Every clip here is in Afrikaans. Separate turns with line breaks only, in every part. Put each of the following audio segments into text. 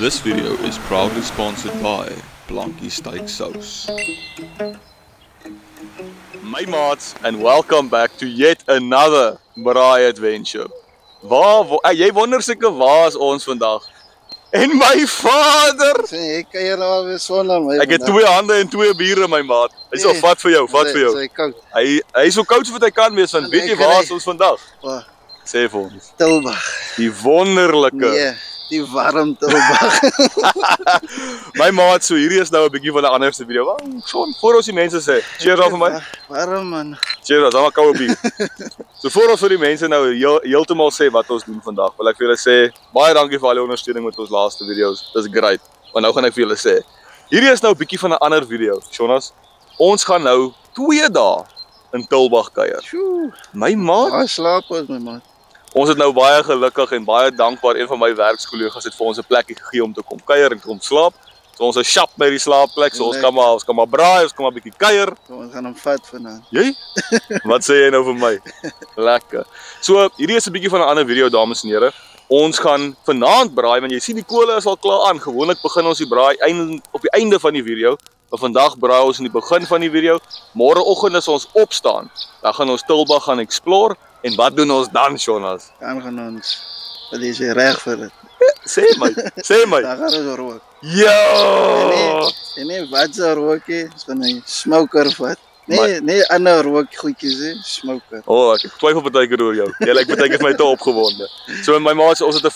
This video is proudly sponsored by Blankie Steak Sauce. My maats, and welcome back to yet another braai adventure. Jy wonder seker waar is ons vandag? En my vader!
Ek kan hier nou weer sonder my.
Ek het twee hande en twee biere, my maat. Hy sê vat vir jou, vat vir jou.
Hy is koud.
Hy is so koud so wat hy kan wees, want weet jy waar is ons vandag?
Waar?
Sê vir ons.
Tilbag.
Die wonderlike.
Nee, die warm Tilbag.
My maat, so hierdie is nou 'n bietjie van 'n anderste video. Son, voor ons die mense sê, cheers al vir my.
Warm man.
Cheers, dan maar koue bier. So voor ons vir die mense nou heeltemal sê wat ons doen vandag, wil ek vir julle sê, baie dankie vir al die ondersteuning met ons laaste video's. Dis great. Maar nou gaan ek vir julle sê, hierdie is nou 'n bietjie van 'n ander video. Jonas, ons gaan nou 2 dae in Tilbag kuier.
Sjoe.
My maat,
Waar slaap ons my maat?
ons het nou baie gelukkig en baie dankbaar, een van my werkskollegas het vir ons 'n plekkie gegee om te kom kuier en te kom slaap. So ons is sharp by die slaapplek, so ons kan maar braai, ons kan maar bietjie kuier.
So, ons gaan hom vat vanaand.
Jy? Wat sê jy nou vir my? Lekker. So, hierdie is 'n bietjie van 'n ander video, dames en here. Ons gaan vanaand braai, want jy sien die kole is al klaar aan. Gewoonlik begin ons die braai op die einde van die video. Maar vandag braai ons in die begin van die video. Môreoggend as ons opstaan, dan gaan ons Tilbag gaan explore. En wat doen ons dan, Jonas?
Dan gaan ons, wat is jy reg vir dit?
Sê my, sê my.
Dan gaan ons rook.
Ja!
En nee, wat se rookie? Dis van 'n smoker vat. Nee, ander rook goedjies hè, smoker.
Ek twyfel baie keer oor jou. Jy lyk baie keer vir my te opgewonde. So my maats, ons het 'n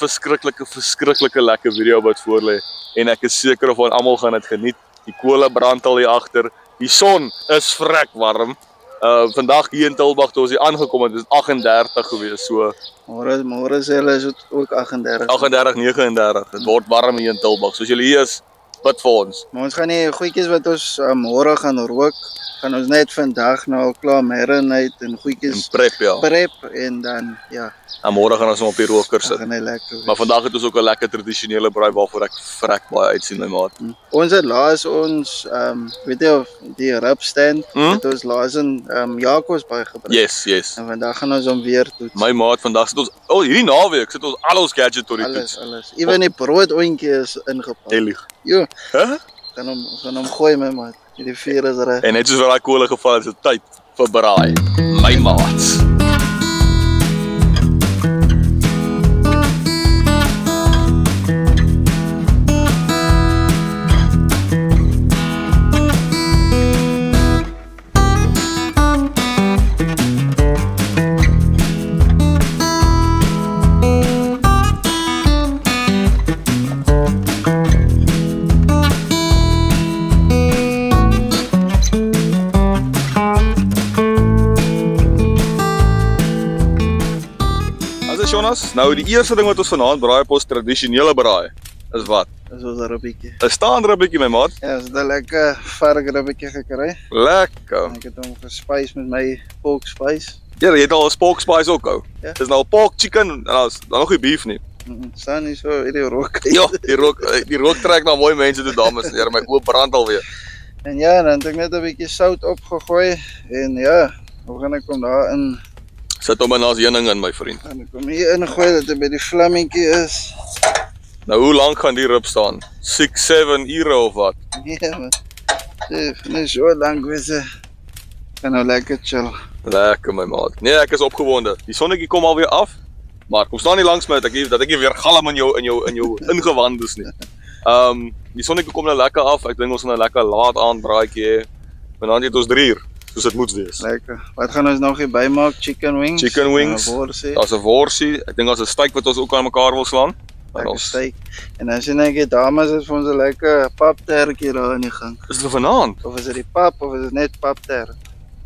verskriklike lekker video wat voor lê en ek is seker of ons almal gaan dit geniet. Die kole brand al hier agter. Die son is vrek warm. Vandag hier in Tilbag toe ons hier aangekom het, is 38 gewees. So
Môre sê hulle is dit ook 38.
38, 39. Dit word warm hier in Tilbag. Soos julle hier is, bid vir ons.
Maar ons gaan nie goedjies wat ons môre gaan rook, gaan ons net vandag nou al klaar marinate en goedjies
Prep, ja.
prep en dan ja,
En môre gaan ons op die roker sit.
gaan hy lekker wees.
Maar vandag het ons ook 'n lekker tradisionele braai waarvoor ek vrek baie uitsien, my maat.
Ons het laas ons weet jy of die ribstand het ons laas in Jacobs baie gebruik.
Yes.
En vandag gaan ons hom weer toets.
My maat, vandag sit ons, hierdie naweek sit ons al ons gadget tot die toets.
Alles. Ewen die broodoontjie is ingepak.
Jy lieg.
Jo,
Huh?
gaan hom gooi my maat. Die vuur is reg.
En net soos wat daai kole geval het, is dit tyd vir braai. My maat. Jonas, nou die eerste ding wat ons vanaand braai op ons tradisionele braai is wat?
Dis ons ribbietjie.
'n Staanribbietjie, my maat.
Ja, ons het 'n lekker vark ribbietjie gekry.
Lekker.
Ek het hom gespice met my pork spice.
Ja, jy het al 'n pork spice ook ou.
Ja.
Dis nou pork chicken en dan nog nie beef nie.
Staan nie so hierdie rook.
Ja, die rook trek na mooi mense toe, dames en here, my oop brand alweer.
En ja, dan het ek net 'n bietjie sout opgegooi en ja, hoe gaan ek hom daarin?
Sit hom in as heuning in, my vriend.
En ek kom hier ingooi dat hy by die vlammetjie is.
Nou hoe lank gaan die rib staan? 6, 7 ure of wat?
Nee man. Nee, so lank wees hy. Kan nou lekker chill.
Lekker, my maat. Nee, ek is opgewonde. Die sonnetjie kom alweer af. Maar kom staan nie langs my dat ek nie weer galm in jou ingewandes nie. Die sonnetjie kom nou lekker af. Ek dink ons gaan 'n lekker laat aand braaitjie hê. Vanaand het ons 3 uur, soos dit moet wees.
Lekker. Wat gaan ons nog hier bymaak? Chicken wings.
Chicken wings.
Worsie.
Daar's 'n worsie. Ek dink daar's 'n steak wat ons ook aan mekaar wil slaan.
Lekker steak. En dan sien ek die dames het vir ons 'n lekker paptertjie daar in die gang.
Is dit vanaand?
Of is dit die pap of is dit net paptert?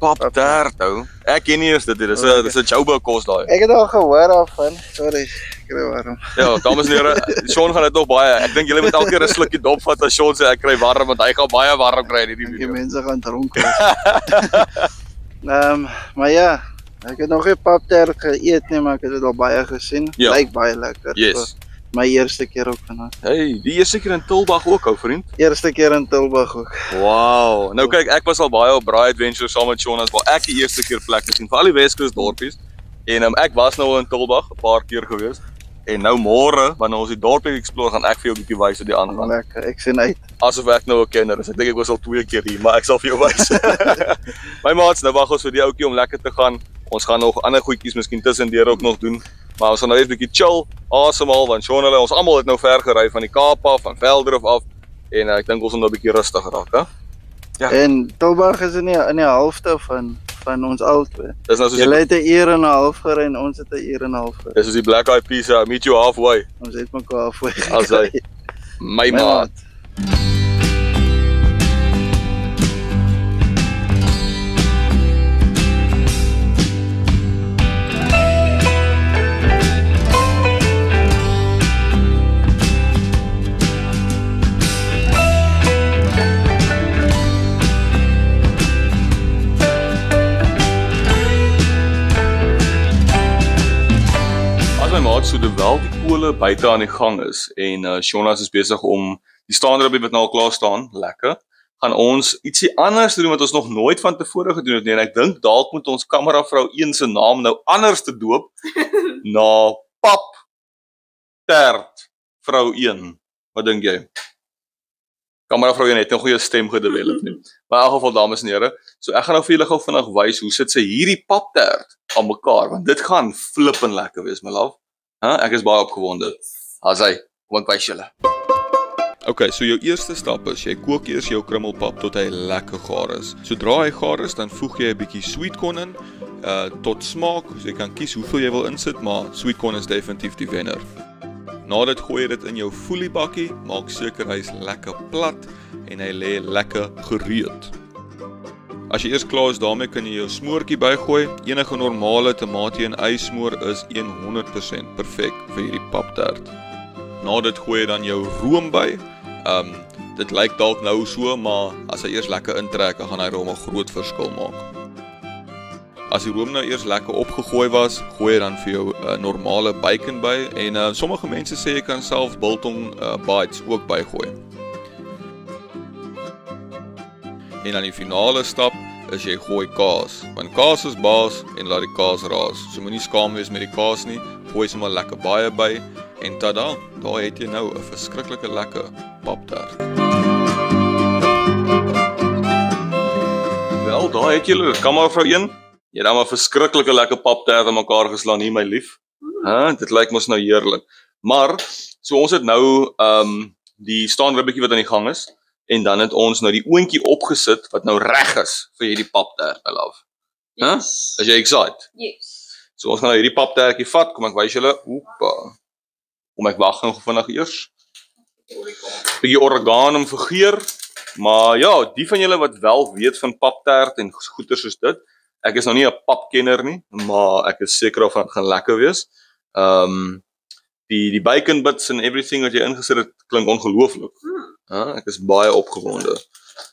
Paptert ou. Ek ken nie eens dit nie. Dis 'n Joburg kos daai.
Ek het al gehoor daarvan. Sorry, ek kry warm.
Ja, dames en here, Sean gaan dit nog baie. Ek dink julle moet elke keer 'n slukkie dop vat as Sean sê ek kry warm, want hy gaan baie warm kry in hierdie
Die
video.
mense gaan dronk wees. Maar ja, ek het nog nie paptert geëet nie, maar ek het dit al baie gesien.
Ja.
Lyk baie lekker.
Yes.
My eerste keer ook vandag.
Hey, die eerste keer in Tulbagh ook, ou vriend.
Eerste keer in Tulbagh ook.
Wow. Nou kyk, ek was al baie op Braai Adventures saam met Jonas, waar ek die eerste keer plek gesien vir al die Weskus dorpies. En ek was nou in Tulbagh 'n paar keer gewees. En nou môre, wanneer ons die dorpie explore, gaan ek vir jou 'n bietjie wys hoe die aangaan.
Lekker, ek sien uit.
Asof ek nou 'n kenner is. Ek dink ek was al 2 keer hier, maar ek sal vir jou wys. My maats, nou wag ons vir die ouetjie om lekker te gaan. Ons gaan nog ander goedjies miskien tussendeur ook nog doen. Maar ons gaan nou net 'n bietjie chill, asemhaal, want Sean hulle, ons almal het nou ver gery van die Kaap af, van Velddrif af. En ek dink ons moet nou 'n bietjie rustig raak, hè? Ja.
En Tulbagh is in die halfte van ons albei.
Dis nou soos
Jy het 'n uur en 'n half gery en ons het 'n uur en 'n half gery.
dis soos die Black Eyed Peas, meet you halfway.
Ons het mekaar halfway
As hy my maat. So terwyl die kole buite aan die gang is en Jonas is besig om die staanribbe wat nou al klaar staan, lekker, gaan ons ietsie anders doen wat ons nog nooit van tevore gedoen het nie. En ek dink dalk moet ons kameravrou 1 se naam nou anders te doop na Pap Tert vrou 1. Wat dink jy? Kameravrou 1 het 'n goeie stem gedevelop nie. Maar in elk geval, dames en here, so ek gaan nou vir julle gou vinnig wys hoe sit sy hierdie paptert aan mekaar, want dit gaan flippend lekker wees, my love. Ek is baie opgewonde. As hy, kom ek wys julle. Okay, so jou eerste stap is, jy kook eers jou krummelpap tot hy lekker gaar is. Sodra hy gaar is, dan voeg jy 'n bietjie sweet corn in, tot smaak, so jy kan kies hoeveel jy wil insit, maar sweet corn is definitief die wenner. Na dit gooi jy dit in jou foliebakkie, maak seker hy's lekker plat en hy lê lekker gereed. As jy eers klaar is daarmee, kan jy jou smoortjie bygooi. Enige normale tamatie en ysmoor is 100% perfek vir hierdie paptert. Na dit gooi jy dan jou room by. Dit lyk dalk nou so, maar as hy eers lekker intrek, dan gaan hy room 'n groot verskil maak. As die room nou eers lekker opgegooi was, gooi jy dan vir jou normale bacon by. En sommige mense sê jy kan selfs biltong bites ook bygooi. En dan die finale stap is jy gooi kaas. Want kaas is baas en laat die kaas raas. So moenie skaam wees met die kaas nie. Gooi sommer lekker baie by en tada, daar het jy nou 'n verskriklike lekker paptert. Wel, daar het julle kameravrou 1. Jy het dan 'n verskriklike lekker paptert aan mekaar geslaan hier, my lief. Dit lyk mos nou heerlik. Maar so ons het nou die staanribbetjie wat aan die gang is. En dan het ons nou die oontjie opgesit wat nou reg is vir hierdie paptert, my love.
Yes.
Is jy excited?
Yes.
So ons gaan nou hierdie paptertjie vat, kom ek wys julle. Kom ek wag nou vinnig eers. Bietjie oregano vir geur. Maar ja, die van julle wat wel weet van paptert en goeie soos dit. Ek is nou nie 'n papkenner nie, maar ek is seker of dit gaan lekker wees. Die bacon bits en everything wat jy ingesit het, klink ongelooflik. Ek is baie opgewonde.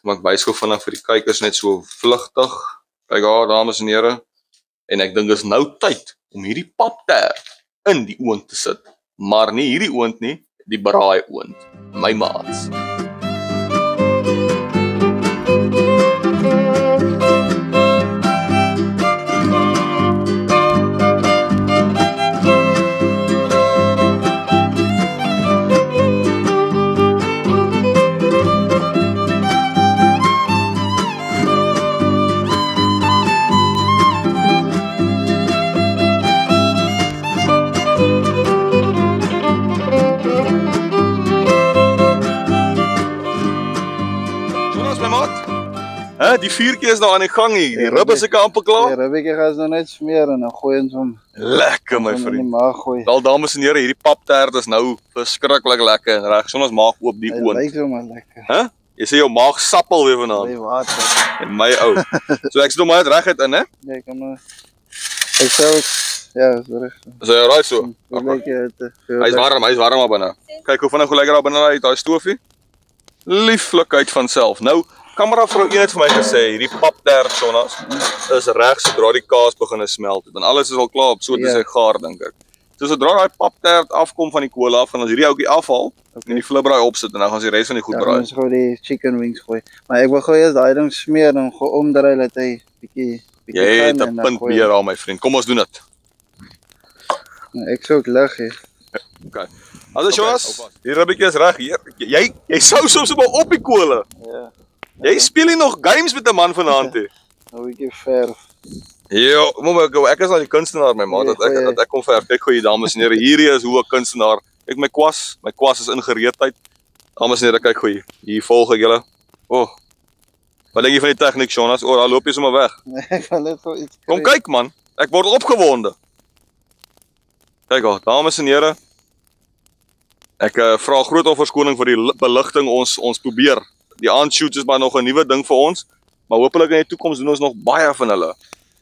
Maar ek wys gou vinnig vir die kykers net so vlugtig. Kyk daar, dames en here. En ek dink dis nou tyd om hierdie paptert in die oond te sit. Maar nie hierdie oond nie, die braai oond. My maats. Die vuurtjie is nou aan die gang hier. Die ribbe se amper klaar.
Die ribbetjie gaan nou net smeer en dan gooi ons hom.
Lekker my vriend.
Wel
dames en here, hierdie paptert is nou verskriklik lekker en reg. Ons maak oop die oond.
Dit lyk sommer lekker.
Jy sê jou maag sappel weer vanaand.
Nee, water.
En my ou. So ek sit hom uit reguit in, hè?
Nee, kom maar. Ek sê ja, is reg.
Is hy reg so? Hy's warm maar binne. Kyk hoe vinnig hoe lekker daar binne uit daai stoofie. Lieflikheid van self. Nou kameravrou 1 het vir my gesê, hierdie paptert, Jonas, is reg sodra die kaas begin smelt. Want alles is al klaar op, so dit is hy gaar, dink ek. So sodra daai paptert afkom van die kool af, gaan ons hierdie ouetjie afhaal en die flipbraai opsit en dan gaan ons die res van die goed braai.
Ons gaan die chicken wings gooi. Maar ek wil gou eers daai ding smeer en gou omdraai dat hy bietjie
Jy het 'n punt meer daar my vriend. Kom ons doen dit.
Ek sou ook lig hê.
Okay. As Jonas, die ribbetjie is reg hier. Jy sou soms maar op die kole.
Ja.
Jy speel nie nog games met 'n man vanaand hè.
Nou 'n bietjie verf.
Ja, ek is al die kunstenaar my maat dat ek kom verf. Kyk goeie dames en here, hierdie is hoe 'n kunstenaar. Ek my kwas is in gereedheid. Dames en here, kyk goeie. Hier volg ek julle. Wat dink jy van die tegniek Jonas? Daar loop jy sommer weg.
Ek wil net gou iets.
Kom kyk man, ek word opgewonde. Kyk al, dames en here. Ek vra groot verskoning vir die beligting ons probeer. Die aandshoots is maar nog 'n nuwe ding vir ons, maar hopelik in die toekoms doen ons nog baie van hulle.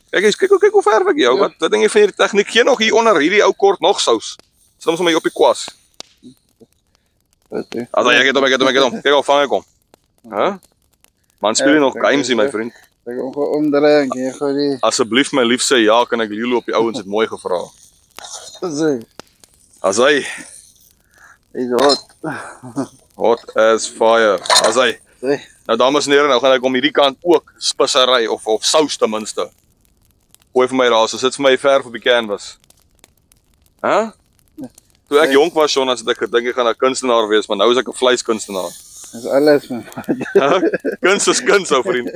Kyk hoe verf ek jou. Wat dink jy van hierdie tegniek? Geen nog hier onder hierdie ou kort nog sous. Sit ons sommer op die kwas. Ek het hom. Kyk al vang ek hom. Hæ? Man speel nog games hier my vriend.
Ek gaan gou omdraai en gee gou die.
Asseblief my lief sê ja, kan ek Lilo op die ouens het mooi gevra. As hy
is hot.
Hot as fire. As hy. Nou dames en here, nou gaan ek om hierdie kant ook spesery of sous ten minste. Gooi vir my daar, so sit vir my verf op die canvas. Hæ? Toe ek jonk was Jonas, het ek gedink ek gaan 'n kunstenaar wees, maar nou is ek 'n vleiskunstenaar.
Dis alles man.
Kunst is kunst, ou vriend.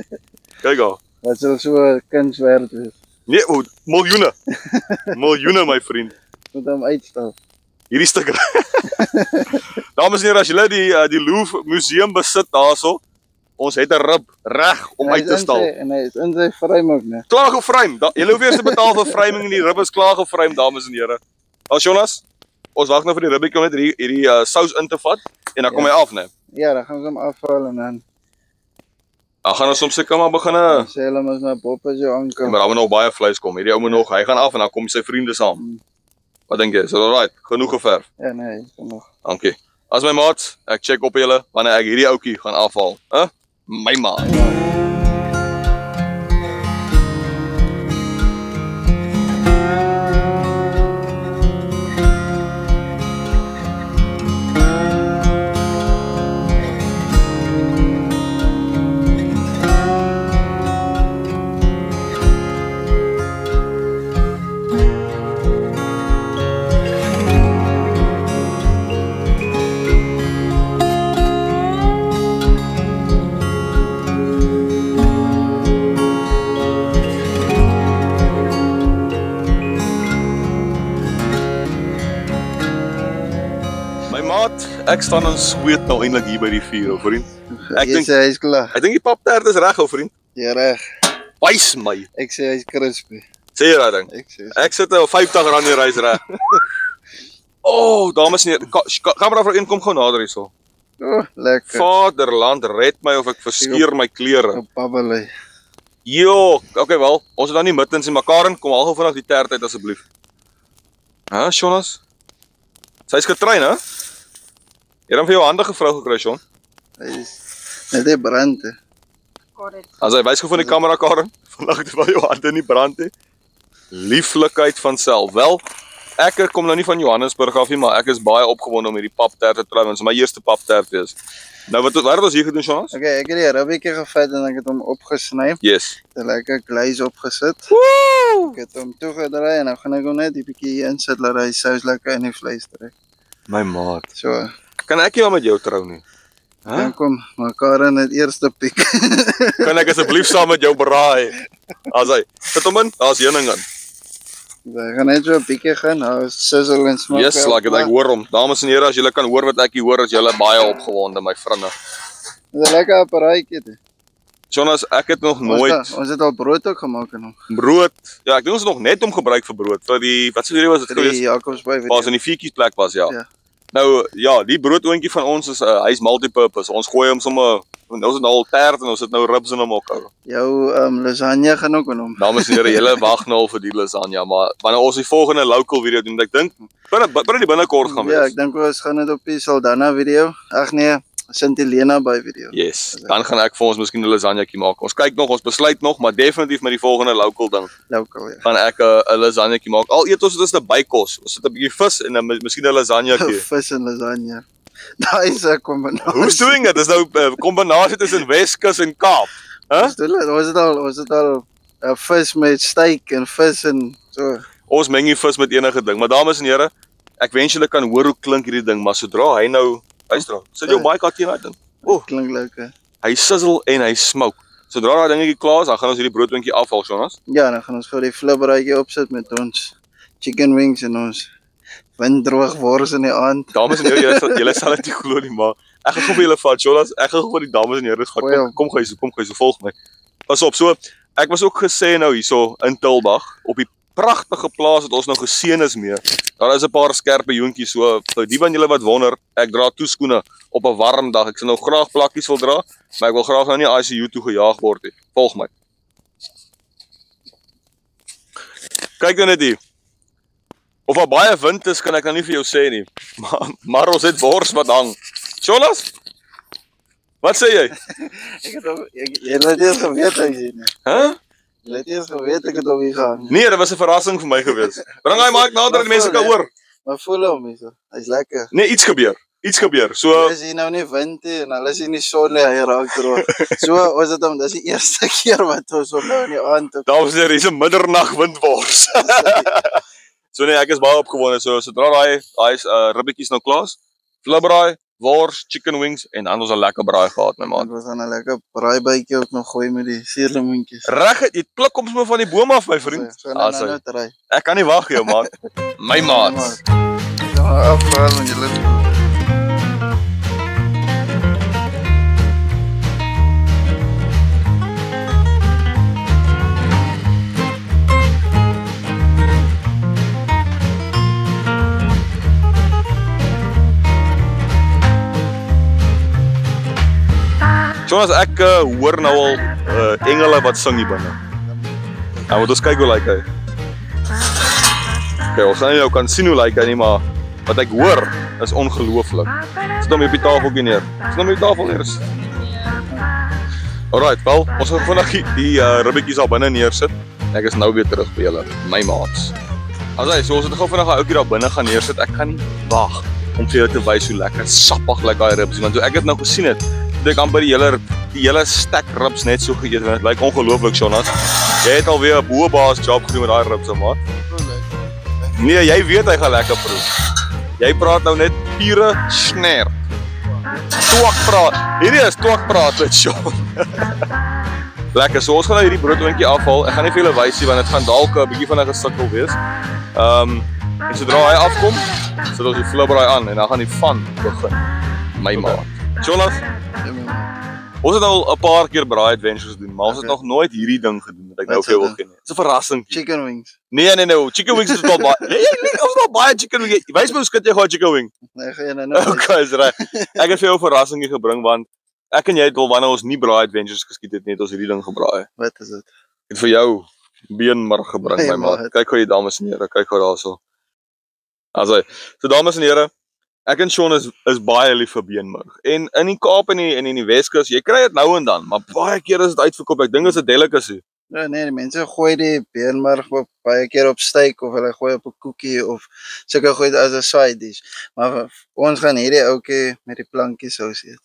Kyk al.
Wat sal so 'n kunswerk wees?
Nee, miljoene. Miljoene my vriend.
Moet hom uitstal.
Hierdie stuk. Dames en here, as julle die Louvre museum besit daarso, ons het 'n rib reg om uit te stal.
En hy is in sy frame ook, né?
Klaar geframe. Julle hoef eers te betaal vir framing en die rib is klaar geframe, dames en here. As Jonas, ons wag nou vir die ribbetjie om net hierdie sous in te vat en dan kom hy af, né?
Ja, dan gaan ons hom afhaal en dan
gaan ons soms seker maar begin.
Sê hulle mos nou Bob as jou anker.
Maar daar moet nog baie vleis kom. Hierdie ou moet nog, hy gaan af en dan kom sy vriende saam. Wat dink jy? Is dit alright? Genoeg geverf?
Ja, nee, genoeg.
Dankie. As my maat, ek check op julle wanneer ek hierdie ouetjie gaan afhaal. My maat. Ek staan en sweet nou eintlik hier by die vuur, ou vriend.
Ek dink hy is klaar.
Ek dink die paptert is reg, ou vriend.
Ja, reg.
Wys my.
Ek sê hy's crispy.
Sê jy daai ding? Ek sit nou R50 die reis reg. Dames en here, kamera vir een kom gou nader hierso.
Lekker.
Vaderland, red my of ek verskeur my klere.
Babbelei.
Jo, okay wel. Ons is dan nie middens in mekaar in. Kom haal gou vinnig die tert uit asseblief. Jonas? Sy's getrein, hè? Jy het hom vir jou hande gevrou gekry, Sean.
Hy is net die brand.
As hy wys gou van die kamera, Karen, vandag het wel jou hande nie brand nie. Lieflikheid van self. Wel, ek kom nou nie van Johannesburg af nie, maar ek is baie opgewonde om hierdie paptert te probeer. Dit is my eerste paptert wees. Nou wat het ons hier gedoen, Jonas?
Okay, ek het die ribbetjie gevat en ek het hom opgesny.
Yes.
'n lekker glaze opgesit.
Woo!
Ek het hom toegedraai en dan gaan ek hom net 'n bietjie insit laat hy sous lekker in die vleis trek.
My maat.
So.
Kan ek jou met jou trou nie?
Dan kom mekaar in het eerste piek.
Kan ek asseblief saam met jou braai? As hy, sit hom in, daar's heuning in.
Ek gaan net so 'n bietjie gaan, nou sizzle en smaak.
Yes, like ek hoor hom. Dames en here, as julle kan hoor wat ek hier hoor, is julle baie opgewonde, my vriende.
Dis 'n lekker apparaatjie.
Jonas, ek het nog nooit...
Ons het al brood ook gemaak en nog.
Brood? Ja, ek dink ons het nog net om gebruik vir brood. Vir die, wat sê jy was dit gewees?
Die Jacobsbaai video.
Waar in die vuurtjies plek was, ja. Nou, ja, die broodoontjie van ons is, hy's multipurpose. Ons gooi hom sommer, ons het nou al tert en ons het nou ribs in hom ook.
Jou lasagne gaan ook in hom.
Dames en here, julle wag nou al vir die lasagne, maar wanneer ons die volgende local video doen, ek dink binne die binnekort gaan wees.
Ja, ek dink ons gaan dit op die Saldanha video. Ag nee, Sint Helena by video.
Yes, dan gaan ek vir ons miskien 'n lasagnetjie maak. Ons kyk nog, ons besluit nog, maar definitief met die volgende local ding.
Local, ja.
Gaan ek 'n lasagnetjie maak. Al eet ons dit as 'n bykos. Ons sit 'n bietjie vis en dan miskien 'n lasagnetjie.
Vis en lasagne. Daai is 'n kombinasie.
Who's doing it? Dis nou 'n kombinasie tussen Weskus en Kaap. Hæ?
Ons het al vis met steak en vis en so.
Ons meng nie vis met enige ding, maar dames en here, ek wens julle kan hoor hoe klink hierdie ding, maar sodra hy nou luister, sit jou mic teen daai ding.
Klink lekker.
Hy sizzle en hy smoke. Sodra daai dingetjie klaar is, dan gaan ons hierdie broodwinkie afhaal, Jonas.
Ja, dan gaan ons gou die flipbraadjie opsit met ons chicken wings en ons windroog wors in die aand.
Dames en here, julle sal dit nie glo nie, maar ek gaan gou vir julle vat, Jonas. Ek gaan gou vir die dames en here vat. Kom gou hier, volg my. Pas op, so ek was ook gesê nou hierso in Tulbagh op die pragtige plaas wat ons nou geseën is mee. Daar is 'n paar skerpe joentjies, so vir die van julle wat wonder, ek dra toeskoene op 'n warm dag. Ek sal nou graag plakkies wil dra, maar ek wil graag nou nie ICU toe gejaag word nie. Volg my. Kyk nou net hier. Of daar baie wind is, kan ek nou nie vir jou sê nie. Maar ons het wors wat hang. Jonas? Wat sê jy?
Jy het eers geweet hy nie.
Hæ?
Jy het eers geweet ek het op hier gaan.
Nee, dit was 'n verrassing vir my gewees. Bring hy maak nader en mense kan hoor.
Maar voel hom hier. Hy's lekker.
Nee, iets gebeur. Iets gebeur. So
is hier nou nie wind nie en alles hier nie son nie, hy raak droog. So ons het hom, dis die eerste keer wat ons hom nou in die aand op.
Dames en here, hier's 'n middernagwind wors. So nee, ek is baie opgewonde. So sodra daai ribbetjies nou klaar is, flipbraai, wors, chicken wings en dan ons 'n lekker braai gehad, my maat.
Ons gaan 'n lekker braaibytjie ook nog gooi met die suurlemoentjies.
Reg, jy pluk hom sommer van die boom af, my vriend.
Nou try.
Ek kan nie wag jou, maat. My maat.
Ja, afhaal van julle.
Jonas, ek hoor nou al engele wat sing hier binne. Nou moet ons kyk hoe lyk hy. Okay, ons gaan nie nou kan sien hoe lyk hy nie, maar wat ek hoor is ongelooflik. Sit hom op die tafeltjie neer. Sit hom op die tafel neer. Alright, wel, ons gaan vinnig die ribbetjies al binne neersit. Ek is nou weer terug by julle, my maats. So ons het gou vinnig 'n ouetjie daar binne gaan neersit. Ek kan nie wag om vir julle te wys hoe lekker sappig lyk daai ribs, want toe ek dit nou gesien het, ek aan by die hele stek ribs net so geëet en dit lyk ongelooflik, Jonas. Jy het alweer 'n boe baas job gedoen met daai ribs, maat. Nee, jy weet hy gaan lekker proe. Jy praat nou net pure sner. Twakpraat. Hierdie is twakpraat met Sean. Lekker, so ons gaan nou hierdie broodwinkie afhaal. Ek gaan nie vir julle wys nie want dit gaan dalk 'n bietjie van 'n gesukkel wees. En sodra hy afkom, sit ons die flipbraai aan en dan gaan die fun begin. My maat. Jonas, ons het al 'n paar keer braai adventures gedoen, maar ons het nog nooit hierdie ding gedoen wat ek nou vir jou wil gee nie. Dis 'n verrassing.
Chicken wings.
Nee, chicken wings is al baie. Ons het al baie chicken wings. Wys my hoe skit jy gou chicken wing?
Nee, gaan jy nou.
Okay, is reg. Ek het vir jou 'n verrassing gebring want ek en jy het al wanneer ons nie braai adventures geskiet het net ons hierdie ding gebraai.
Wat is dit?
Ek het vir jou beenmark gebring, my maat. Kyk gou hier, dames en here, kyk gou daarso. So dames en here, ek en Sean is baie lief vir beenmurg. En in die Kaap en in die Weskus, jy kry dit nou en dan, maar baie keer is dit uitverkoop. Ek dink dit is 'n delicacy.
Nee, die mense gooi die beenmarg baie keer op steak of hulle gooi op 'n koekie of sulke gooi as 'n side dish. Maar ons gaan hierdie ouetjie met die plankie sous eet.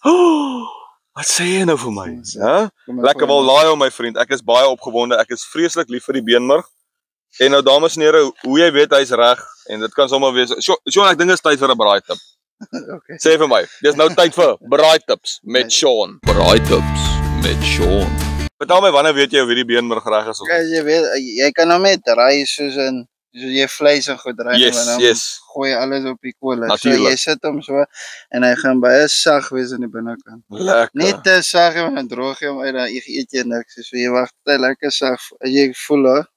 Wat sê jy nou vir my? Hæ? Lekker wel laai my vriend. Ek is baie opgewonde. Ek is vreeslik lief vir die beenmurg. En nou dames en here, hoe jy weet hy's reg en dit kan sommer wees. Sean, ek dink dit is tyd vir 'n braai tip.
Okay.
Sê vir my, dis nou tyd vir braai tips met Sean. Braai tips met Sean. Vertel my wanneer weet jy of hierdie beenmurg reg is of
nie? Jy weet, jy kan hom net ry soos jy vleis en goed ry en dan gooi alles op die kolle. So jy sit hom so en hy gaan baie sag wees in die binnekant.
Lekker.
Net te sag en dan droog jy hom uit dan eet jy niks. So jy wag net lekker sag. As jy voel hoor.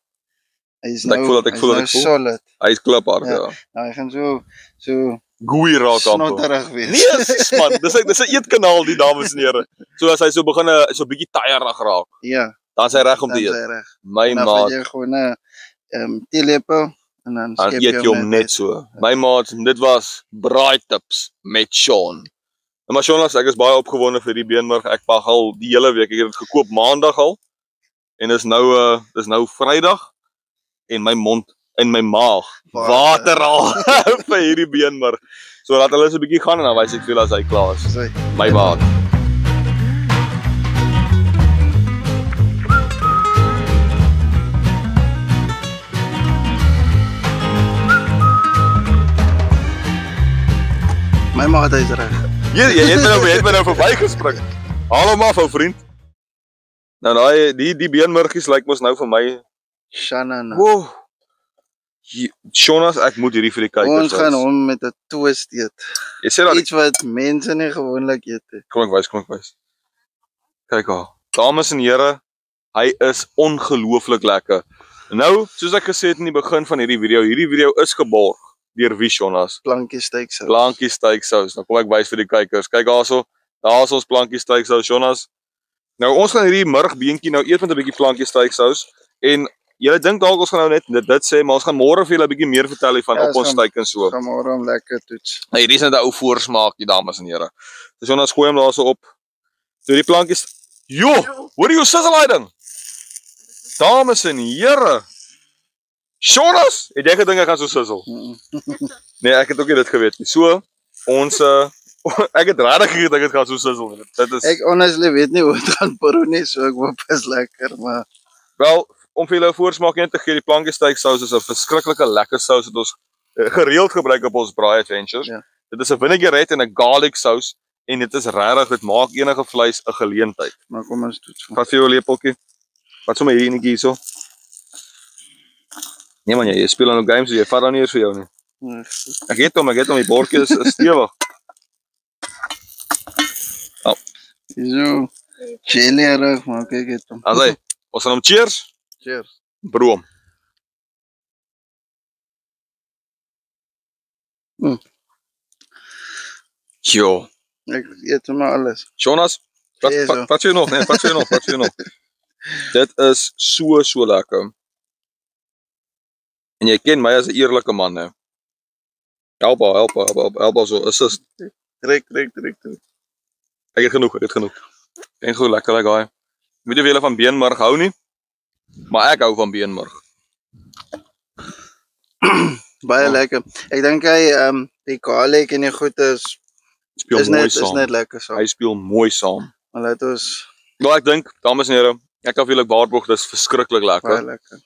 Ek voel
solid.
Hy is kliphard, ja.
Nou hy gaan so
goeie raak aan.
Snotterig wees.
Nee, man, dis 'n eetkanaal die dames en here. So as hy so begin so bietjie tyerig raak.
Ja.
Dan is hy reg om te eet. My maat.
Dan jy gewoon 'n teelepel en dan skep
jy hom net so. My maat, dit was braai tips met Sean. Maar Jonas, ek is baie opgewonde vir die beenmurg. Ek wag al die hele week. Ek het dit gekoop maandag al. En dis nou Vrydag en my mond en my maag water al vir hierdie beenmurg. So laat hulle so 'n bietjie gaan en dan wys ek vir julle as hy klaar is. My maat.
My maat is reg.
Jy het my nou verbygespring. Haal hom af, ou vriend. Nou die beenmurgies lyk mos nou vir my
Shanana.
Wow. Jonas, ek moet hierdie vir die kykers.
Ons gaan hom met 'n toast eet.
Jy sê dat
Iets wat mense nie gewoonlik eet nie.
Kom ek wys. Kyk al. Dames en here, hy is ongelooflik lekker. Nou, soos ek gesê het in die begin van hierdie video is geborg deur wie Jonas?
Plankie steaksous.
Plankie steaksous. Nou kom ek wys vir die kykers. Kyk daarso. Daar's ons plankie steaksous, Jonas. Nou ons gaan hierdie middagbeentjie nou eet met 'n bietjie plankie steaksous en julle dink dalk ons gaan nou net dit sê, maar ons gaan môre vir julle 'n bietjie meer vertel van op ons steak en so.
Gaan môre hom lekker toets.
Nou hierdie is net 'n ou voorsmaakie, dames en here. Dus Jonas gooi hom daarso op. So die plankies. Jo, hoor jy hoe sizzle hy ding? Dames en here. Jonas, het jy gedink ek gaan so sizzle? Nee, ek het ook nie dit geweet nie. So ons ek het regtig gedink dit gaan so sizzle. Dit is
Ek honestly weet nie hoe dit gaan broei nie, so ek hoop is lekker, maar
wel om vir julle 'n voorsmaak net te gee, die plankie steaksous is 'n verskriklike lekker sous wat ons gereeld gebruik op ons braai adventures.
Ja.
Dit is 'n vinaigrette en 'n garlic sous en dit is regtig, dit maak enige vleis 'n geleentheid.
maar kom ons toets.
Vat vir jou 'n lepeltjie. Wat sommer hierdie netjie hierso. Nee man, jy speel nou games, jy vat dan nie eens vir jou nie. Ek het hom, die bordjie is stewig.
Zo, chili reg, maar kyk dit hom.
Asai, ons gaan hom cheers.
Cheers.
Broom. Jo.
Ek eet maar alles.
Jonas, wat jy nog? Nee, wat jy nog? Dit is so lekker. En jy ken my as 'n eerlike man, hè. Help so, assist.
Trek.
Ek het genoeg. En goed lekker like daai. Weet jy of jy van beenmurg hou nie? Maar ek hou van beenmurg.
Baie lekker. Ek dink hy die garlic en die goed is net lekker saam.
Hy speel mooi saam.
Maar laat ons
Nou ek dink, dames en here, ek kan vir julle waarborg dis verskriklik lekker.
baie lekker.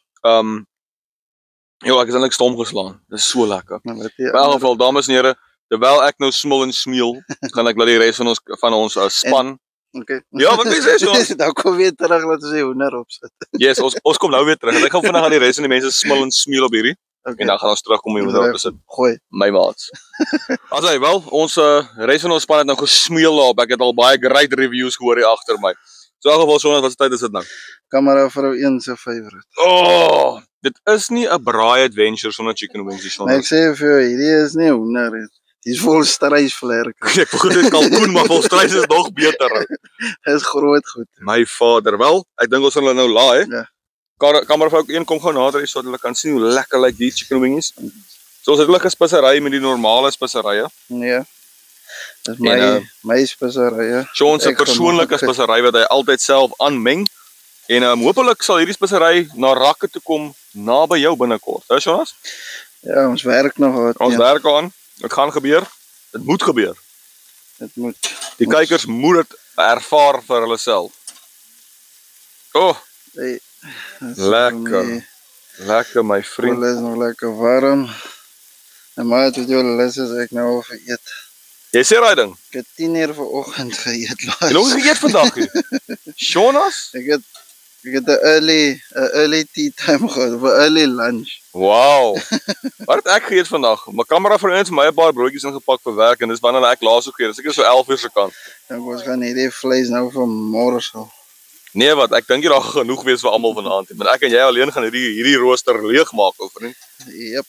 Ek is eintlik stom geslaan. Dis so lekker.
Maar dit
In elk geval, dames en here, terwyl ek nou smil en smiel, gaan ek laat die res van ons span.
Okay.
Ja, wat wil jy sê so?
Dan kom weer terug laat ons die hoender opsit.
Yes, ons kom nou weer terug. Ek gaan vinnig aan die res van die mense smil en smiel op hierdie
Okay.
en dan gaan ons terugkom om hier op te sit.
Gooi.
My maats. Asai, wel, ons res van ons span het nou gesmeel daarop. Ek het al baie great reviews gehoor hier agter my. So in elk geval Jonas, wat se tyd is dit nou?
Kamera vrou 1 se favorite.
Oh, dit is nie 'n braai adventure sonder chicken wings hier
Maar ek
Jonas.
sê vir jou, hierdie is nie hoender nie. Die is vol struisvlerke.
Ek wou dit kalkoen, maar volstrys is nog beter.
Dit is groot goed.
My vader, wel, ek dink ons gaan hulle nou laai.
Ja.
Kamervrou 1 kom gou nader hier sodat hulle kan sien hoe lekker lyk die chicken wingies. So ons het hulle gespissery met die normale spisserye.
Nee. Dis
En,
my speserye.
Sean se
Ek
persoonlike
gemaak.
spissery wat hy altyd self aanmeng. En hopelik sal hierdie spissery na rakke toe kom naby jou binnekort. Hè Jonas?
Ja, ons werk nog wat.
Ons
ja.
werk aan. Dit gaan gebeur. Dit moet gebeur.
Dit moet.
Die kykers moet dit ervaar vir hulle self. Oh,
Hey,
lekker. Lekker my vriend.
Hulle is nog lekker warm. En maar het jou lus as ek nou al geëet.
Jy sê daai ding.
Ek het 10:00 vanoggend geëet laas.
Jy nog geëet vandag hier. Jonas?
Ek het 'n early tea time gehad, of 'n early lunch.
Wow. Wat het ek geëet vandag? My kamera vir ons my 'n paar broodjies ingepak vir werk en dis wanneer ek laas ook geëet. Dis ek so 11:00 se kant.
Dan ons gaan hierdie vleis nou vir môre sal.
Nee wat, ek dink jy daar gaan genoeg wees vir almal vanaand. Maar ek en jy alleen gaan hierdie rooster leegmaak ou vriend.
Jep,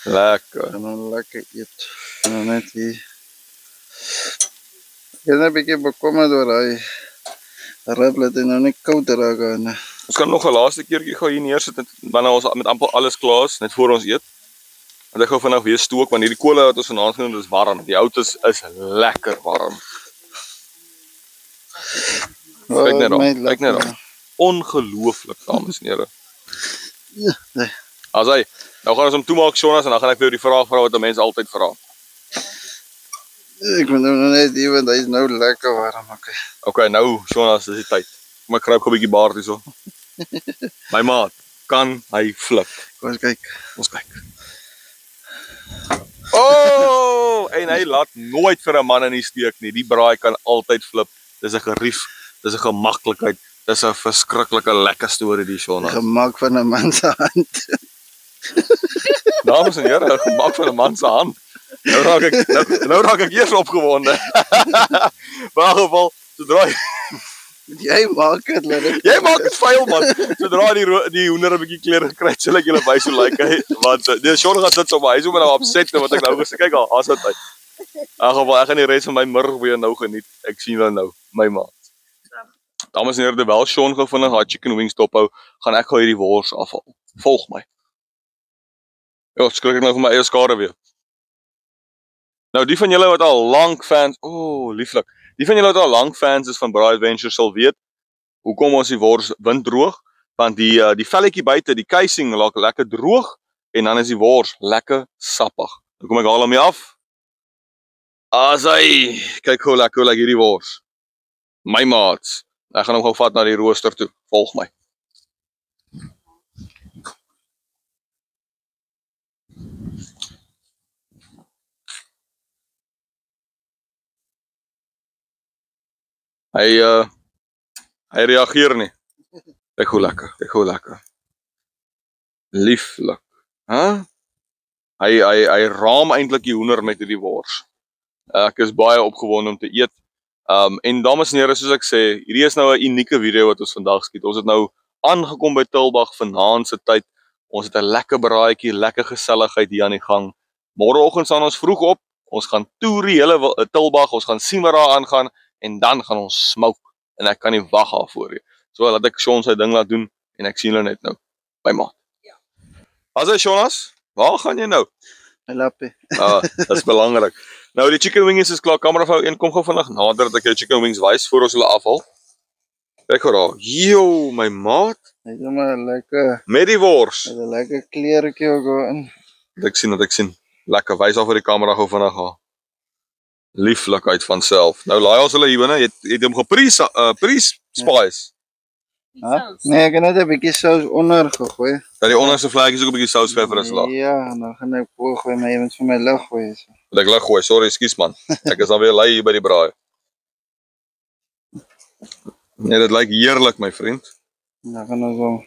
Lekker.
en dan lekker eet. En dan net hier. Ek is net 'n bietjie bekommerd oor daai rib dat hy nou nie koud raak aan.
Ons kan nog 'n laaste keertjie gou hier neersit wanneer ons met amper alles klaar is net voor ons eet. Want ek gou vanaf weer stook, want hierdie kolle wat ons vanaand genoem is warm. Die hout is lekker warm. Kyk net dan, kyk net dan. Ongelooflik, dames en here.
Ja, nee.
As hy, nou gaan ons hom toemaak, Jonas, en dan gaan ek vir jou die vraag vra wat die mense altyd vra.
Ek moet nou net die, want hy is nou lekker warm,
Okay, nou, Jonas, dis die tyd. Kom ek kruip gou 'n bietjie baard hierso. My maat, kan hy flip?
Kom ons kyk.
Ons kyk. Oh, en hy laat nooit vir 'n man in die steek nie. Die braai kan altyd flip. Dis 'n gerief, dis 'n gemaklikheid, dis 'n verskriklike lekker storie die Jonas.
Gemaak van 'n man se hand.
Dames en here, gemaak van 'n man se hand. Nou raak ek eers opgewonde. Maar in geval, sodra
Jy maak dit, Larry.
jy maak dit vuil man. Sodra die hoender 'n bietjie kleur gekry het, sal ek julle wys hoe lyk hy. Want die Sean gaan sit sommer, hy is sommer nou upset wat ek nou gesê. Kyk al, as dit uit. In geval, ek gaan die res van my middag weer nou geniet. Ek sien julle nou, my maat. Dames en here, terwyl Sean gou vinnig haar chicken wings dophou, gaan ek gou hierdie wors afhaal. Volg my. Ja, skrik ek nou vir my eie skade weer. Nou, die van julle wat al lank fans, lieflik. Die van julle wat al lank fans is van Braai Adventure sal weet hoekom ons die wors winddroog, want die velletjie buite, die casing raak lekker droog en dan is die wors lekker sappig. Nou kom ek haal hom hier af. Asai, kyk hoe lekker hierdie wors. My maats. Ek gaan hom gou vat na die rooster toe. Volg my. Hy reageer nie. Kyk hoe lekker. Lieflik. Hy raam eintlik die hoender met hierdie wors. Ek is baie opgewonde om te eet. En dames en here, soos ek sê, hierdie is nou 'n unieke video wat ons vandag skiet. Ons het nou aangekom by Tulbagh vanaand se tyd. Ons het 'n lekker braaitjie, lekker geselligheid hier aan die gang. Môreoggend staan ons vroeg op. Ons gaan toer die hele Tulbagh, ons gaan sien wat daar aangaan en dan gaan ons smoke en ek kan nie wag daarvoor nie. So laat ek Sean sy ding laat doen en ek sien hulle net nou by maat. Ja. As hy Jonas, waar gaan jy nou?
My lappie.
Dat is belangrik. Nou die chicken wings is klaar. Kameravou 1 kom gou vinnig nader dat ek jou chicken wings wys voor ons hulle afhaal. Kyk gou daar. Yo, my maat.
Hy is maar lekker.
Met die wors.
Met 'n lekker kleurtjie ook in.
Ek sien. Lekker, wys af vir die kamera gou vinnig haar. Lieflikheid van self. Nou laai ons hulle hier binne. Jy het hom pre-spice.
Nee, ek het net 'n bietjie sous onder gegooi.
Dat die onderste vlekkies ook 'n bietjie sous vir is laag.
Ja, dan gaan ek gooi my ewens vir my lig gooi.
Wat ek lig gooi. Sorry, ekskuus man. Ek is dan weer lui hier by die braai. Nee, dit lyk heerlik my vriend.
Dan gaan ons hom.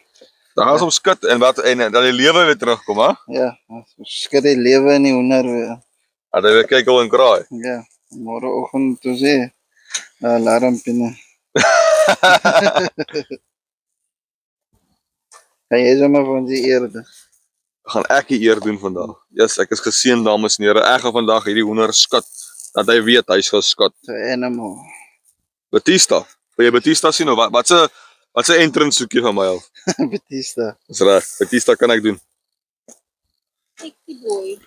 Dan gaan ons hom skit en dat die lewe weer terugkom, hè?
Ja, ons skit die lewe in die hoender weer.
Dat hy weer kyk hoe en kraai.
Ja, môreoggend toe sê. Alarmpie. Hy is maar van die eerde.
Gaan ek die eer doen vandag. Yes, ek is geseën dames en here. Ek gaan vandag hierdie hoender skat dat hy weet hy's geskat.
So animal.
Batista. Wil jy Batista sien of wat se entrance soek jy van my af?
Batista.
Dis reg. Batista kan ek doen.
Ek die boy.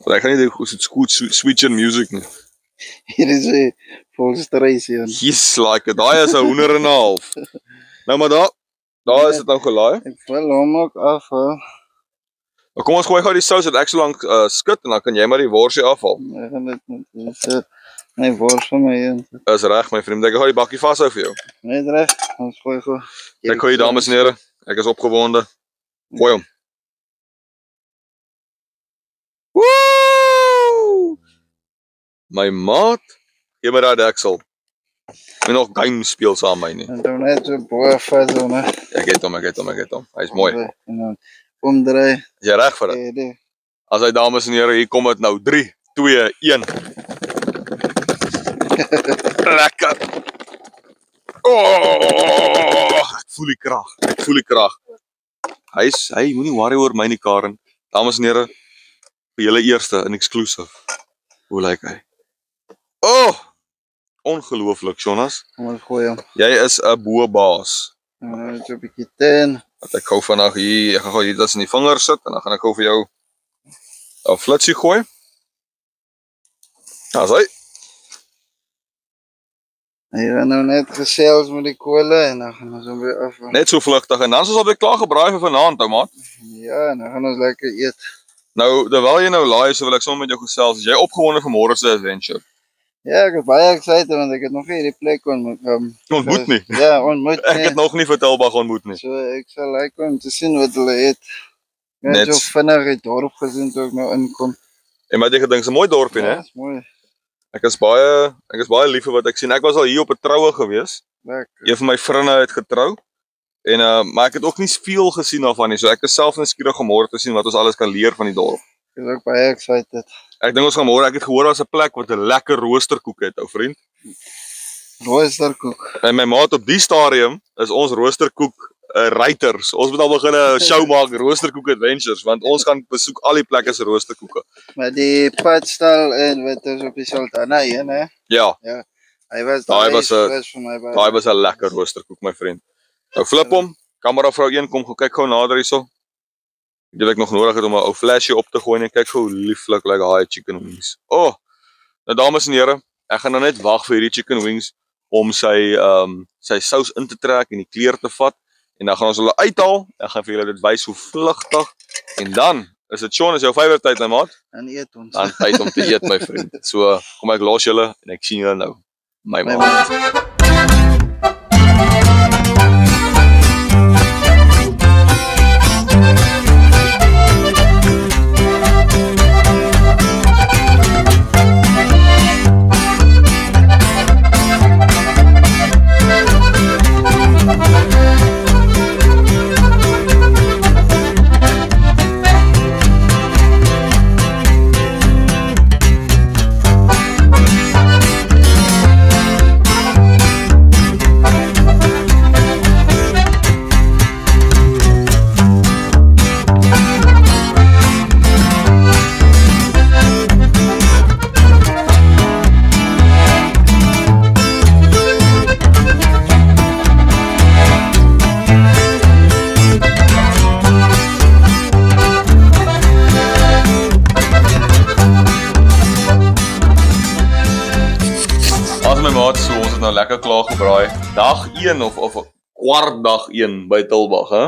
Maar ek gaan nie goed switch in music nie.
Hier is hy volstreis hier.
Yes, like daai is 'n hoender en 'n half. Nou maar daar is dit nou gelaai.
Ek wil hom ook af.
Maar kom ons gooi gou die sous dat ek so lank skit en dan kan jy maar die worsie afhaal.
Ek gaan dit net my wors vir my in.
Dis reg my vriend. Ek gaan die bakkie vashou vir jou.
Net reg. Ons gooi gou.
Ek gooi dames en here. Ek is opgewonde. Gooi hom. Woo! My maat, gee my daai deksel. Ek moet nog game speel saam met my nie.
En dan net so bo vas hom.
Ek het hom. Hy's mooi.
En dan omdraai.
Is jy reg vir dit? As hy dames en here, hier kom dit nou 3, 2, 1. Lekker. Ek voel die krag. Hy moenie worry oor my nie, Karen. Dames en here, vir julle eerste in exclusive. Hoe lyk hy? Ongelooflik, Jonas.
Kom ons gooi hom.
Jy is 'n boebaas.
Net so 'n bietjie ten.
Wat ek gou vandag hier, ek gaan gou hier tussen die vingers sit en dan gaan ek gou vir jou 'n flitsie gooi. Daar's hy.
Hy gaan nou net gesels met die kole en dan gaan ons hom weer af.
Net so vlugtig en dan is ons alweer klaar gebraai vir vanaand, ou maat.
Ja, en dan gaan ons lekker eet.
Nou, terwyl jy nou laai, so wil ek sommer met jou gesels. Is jy opgewonde vir môre se adventure?
Ja, ek is baie excited want ek het nog nie hierdie plek
Ontmoet nie.
Ja, ontmoet
Ek het nog nie vir Tilbag ontmoet nie.
So ek sal like om te sien wat hulle het. Net
Net-
so vinnig die dorp gesien toe ek nou inkom.
En wat jy gedink, 'n mooi dorpie,
Ja,
né?
is mooi.
Ek is baie lief vir wat ek sien. Ek was al hier op 'n troue gewees.
Lekker.
Een van my vriende het getrou. En maar ek het ook nie veel gesien daarvan nie. So ek is self nuuskierig om môre te sien wat ons alles kan leer van die dorp.
Ek is ook baie excited.
Ek dink ons gaan môre, ek het gehoor daar's 'n plek wat 'n lekker roosterkoek het, ou vriend.
Roosterkoek.
En my maat op die stadium is ons roosterkoek ruiters. Ons moet al begin 'n show maak, roosterkoek adventures, want ons gaan besoek al die plekke se roosterkoeke.
Maar die padstal en wat is op die Sultana een, hè?
Ja,
Hy was
Daai was 'n-
vir my baie.
daai was 'n lekker roosterkoek, my vriend. Nou flip hom, kameravrou 1 kom kyk gou nader hierso. Dit ek nog nodig het om 'n ou flashie op te gooi en kyk gou hoe lieflik lyk daai chicken wings. Oh. Nou dames en here, ek gaan nou net wag vir hierdie chicken wings om sy sous in te trek en die kleur te vat en dan gaan ons hulle uithaal. Ek gaan vir julle dit wys hoe vlugtig en dan is dit Sean, is jou favourite tyd, my maat?
En eet ons.
Dan tyd om te eet, my vriend. So kom ek los julle en ek sien julle nou. My
My
maat.
maat.
As my maat, so ons het nou lekker klaar gebraai. Dag 1 of kwart dag 1 by Tilbag, hè?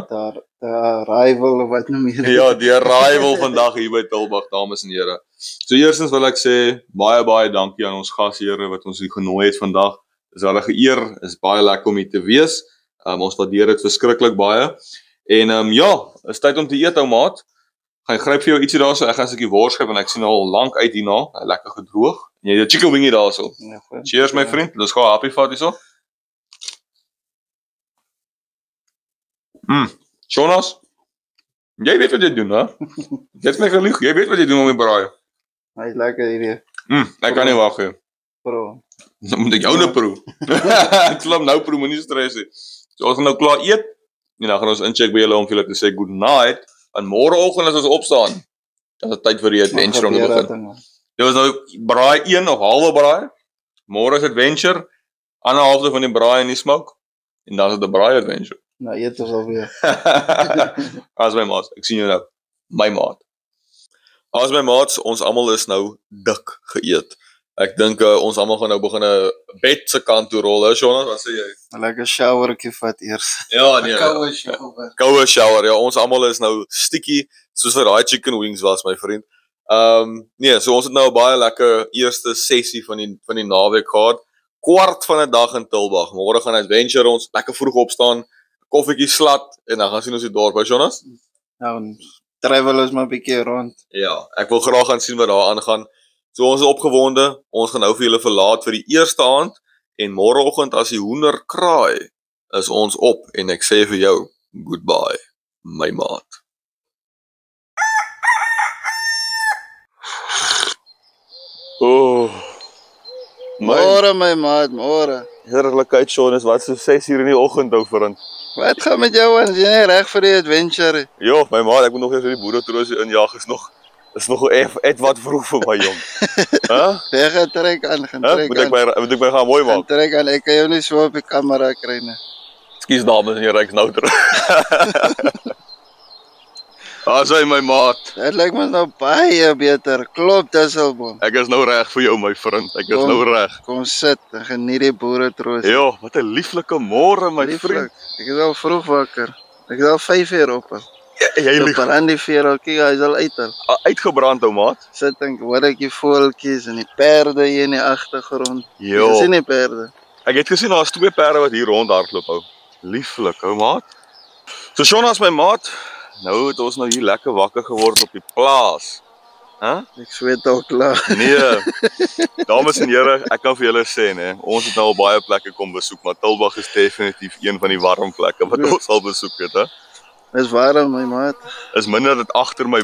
Daar rival of wat noem jy dit?
Ja, die arrival vandag hier by Tilbag, dames en here. So eerstens wil ek sê baie dankie aan ons gasheere wat ons hier genooi het vandag. Dis 'n eer, is baie lekker om hier te wees. Ons waardeer dit verskriklik baie. En ja, is tyd om te eet, ou maat. Gaan gryp vir jou ietsie daarso. Ek gaan 'n stukkie wors gryp en ek sien al lank uit hierna, lekker gedroog. En jy het 'n chicken wingie daarso.
Ja, goed.
Cheers my vriend. Dis gou 'n happy vat hierso. Jonas. Jy weet wat jy doen, hè? Dit my gelieg. Jy weet wat jy doen om die braai.
Hy is lekker hierdie.
Ek kan nie wag nie.
Bro.
Dan moet ek jou nou proe. Ek sal hom nou proe, moenie stres nie. So ons gaan nou klaar eet. En dan gaan ons incheck by julle om vir julle te sê good night. En môreoggend as ons opstaan, dan is dit tyd vir die adventure om te begin. Dit was nou braai 1 of halwe braai. Môre is adventure, ander halfte van die braai en die smoke. En dan is dit 'n braai adventure.
Nou eet ons alweer.
As my maat, ek sien jou nou. My maat. As my maats, ons almal is nou dik geëet. Ek dink ons almal gaan nou begin 'n bed se kant toe rol, hè, Jonas, wat sê jy?
'n Lekker showertjie vat eers.
Ja, nee.
Koue shower.
Koue shower. Ja, ons almal is nou stikkie soos vir daai chicken wings was, my vriend. Nee, so ons het nou 'n baie lekker eerste sessie van die naweek gehad. Kwart van 'n dag in Tilbag. Môre gaan adventure ons lekker vroeg opstaan, koffietjie slat en dan gaan sien ons die dorp, hè, Jonas?
Nou, travel ons maar 'n bietjie rond.
Ja, ek wil graag gaan sien wat daar aangaan. So ons is opgewonde. Ons gaan nou vir julle verlaat vir die eerste aand en môreoggend as die hoender kraai, is ons op en ek sê vir jou goodbye, my maat. Oh.
Môre my maat, môre.
Heerlikheid, Sean, is wat so 6:00 in die oggend ou vriend.
Wat gaan met jou aan? Is jy nie reg vir die adventure?
Jo, my maat, ek moet nog eers die boere troosie injaag is nog wat vroeg vir my jong. Hæ?
Jy gaan trek aan, gaan
Huh?
trek
Moet
aan.
ek my gaan mooi
Gaan
maak?
trek aan. Ek kan jou nie so op die kamera kry nie.
Ekskuus dames en here, ek nou terug. As hy my maat.
Dit lyk my nou baie beter. Klop Disselboom.
Ek is nou reg vir jou my vriend. Ek is
Kom.
nou reg.
Kom sit en geniet die boeretroos.
Ja, wat 'n lieflike môre my vriend.
Lieflik. Ek is al vroeg wakker. Ek is al 5 uur op.
Jy
Ek
lief.
brand die vuur al, kyk, hy is al uit al.
Uitgebrand ou maat.
Sit en hoor ek die voeltjies en die perde hier in die agtergrond.
Jo.
Ek sien die perde.
Ek het gesien daar's 2 perde wat hier rondhardloop ou. Lieflik ou maat. So Shona is my maat. Nou het ons nou hier lekker wakker geword op die plaas.
Ek sweet al klaar.
Nee. Dames en here, ek kan vir julle sê nê, ons het nou al baie plekke kom besoek, maar Tulbagh is definitief een van die warm plekke wat ons al besoek het, hè.
Dis warm my maat.
Is minder dat agter my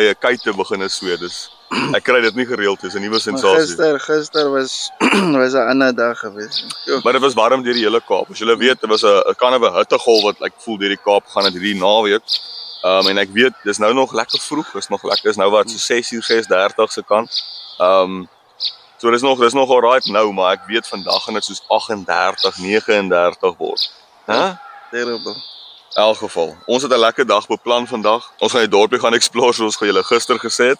'n kuite begin sweet, dus ek kry dit nie gereeld, dis 'n nuwe
Maar
sensasie.
gister was 'n ander dag geweest.
Maar dit was warm deur die hele Kaap. As julle weet, dit was 'n kan 'n hittegolf wat ek voel deur die Kaap gaan dit hierdie naweek. En ek weet dis nou nog lekker vroeg, is nog lekker, is nou wat so 6:00, 6:30 se kant. So dis nog alright nou, maar ek weet vandag gaan dit soos 38, 39 word.
Terrible.
In elk geval, ons het 'n lekker dag beplan vandag. Ons gaan die dorpie gaan explore soos ons julle gister gesê het.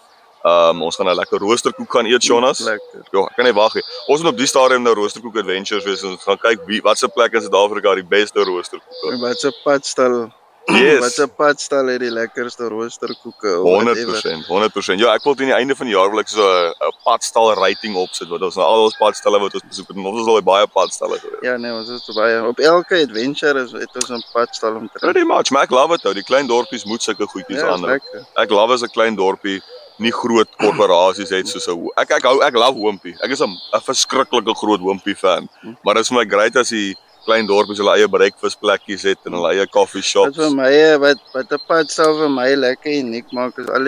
Ons gaan 'n lekker roosterkoek gaan eet, Jonas.
Lekker.
Ja, ek kan nie wag nie. Ons moet op die stadium nou roosterkoek adventures wees. Ons gaan kyk watse plek in Suid-Afrika die beste roosterkoeke.
En wat 'n padstal.
Yes.
Wat 'n padstal het die lekkerste roosterkoeke.
100%. Ja, ek wil teen die einde van die jaar wil ek so 'n padstal rating opsit wat ons nou al ons padstalle wat ons besoek het. Ons is al baie padstalle gewees.
Ja nee, ons is baie. Op elke adventure het ons 'n padstal om te
Pretty much, maar ek love dit ou. Die klein dorpies moet sulke goedjies
Ja, is
aanhou.
lekker.
Ek love as 'n klein dorpie nie groot korporasies het soos 'n ek love Hoompie. Ek is 'n verskriklike groot Hoompie fan. Maar dit is vir my great as die klein dorpies hulle eie breakfastplekkies het en hulle eie coffee
Wat
shops.
vir my wat 'n padstal vir my lekker uniek maak is al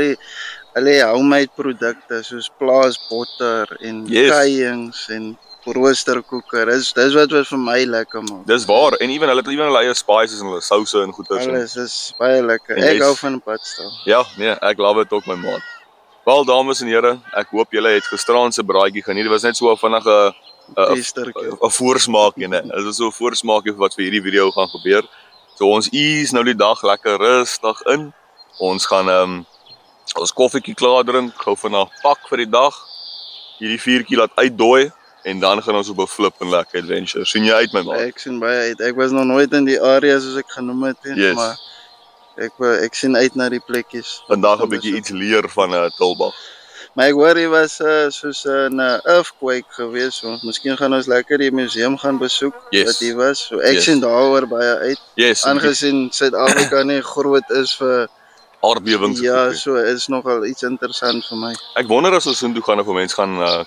die homemade produkte soos plaasbotter en
Yes.
kuiings en roosterkoeke. Dis wat vir my lekker maak.
Dis waar en hulle het hulle eie spices en hulle souse en goeders.
Alles is baie lekker.
En
Ek
jy's-
hou van padstal.
Ja, nee, ek love dit ook my maat. Wel dames en here, ek hoop julle het gisteraand se braaitjie geniet. Dit was net so 'n vinnige 'n voorsmaakie, né? Dit is so 'n voorsmaakie vir wat vir hierdie video gaan gebeur. So ons ease nou die dag lekker rustig in. Ons gaan ons koffietjie klaar drink, gou vinnig pak vir die dag. Hierdie 4 laat uitdooi en dan gaan ons op 'n flip en lekker adventure. Sien jy uit my maat?
Ek sien baie uit. Ek was nog nooit in die area soos ek genoem het nie,
Yes.
maar ek sien uit na die plekkies.
Vandag 'n bietjie iets leer van Tulbagh.
Maar ek hoor hy was soos 'n earthquake geweest, so miskien gaan ons lekker die museum gaan besoek
Yes.
wat hier was. So ek
Yes.
sien daaroor baie uit.
Yes,
Aangesien Suid-Afrika nie groot is vir
aardbewings.
ja, so is nogal iets interessant vir my.
Ek wonder as ons soontoe gaan of mense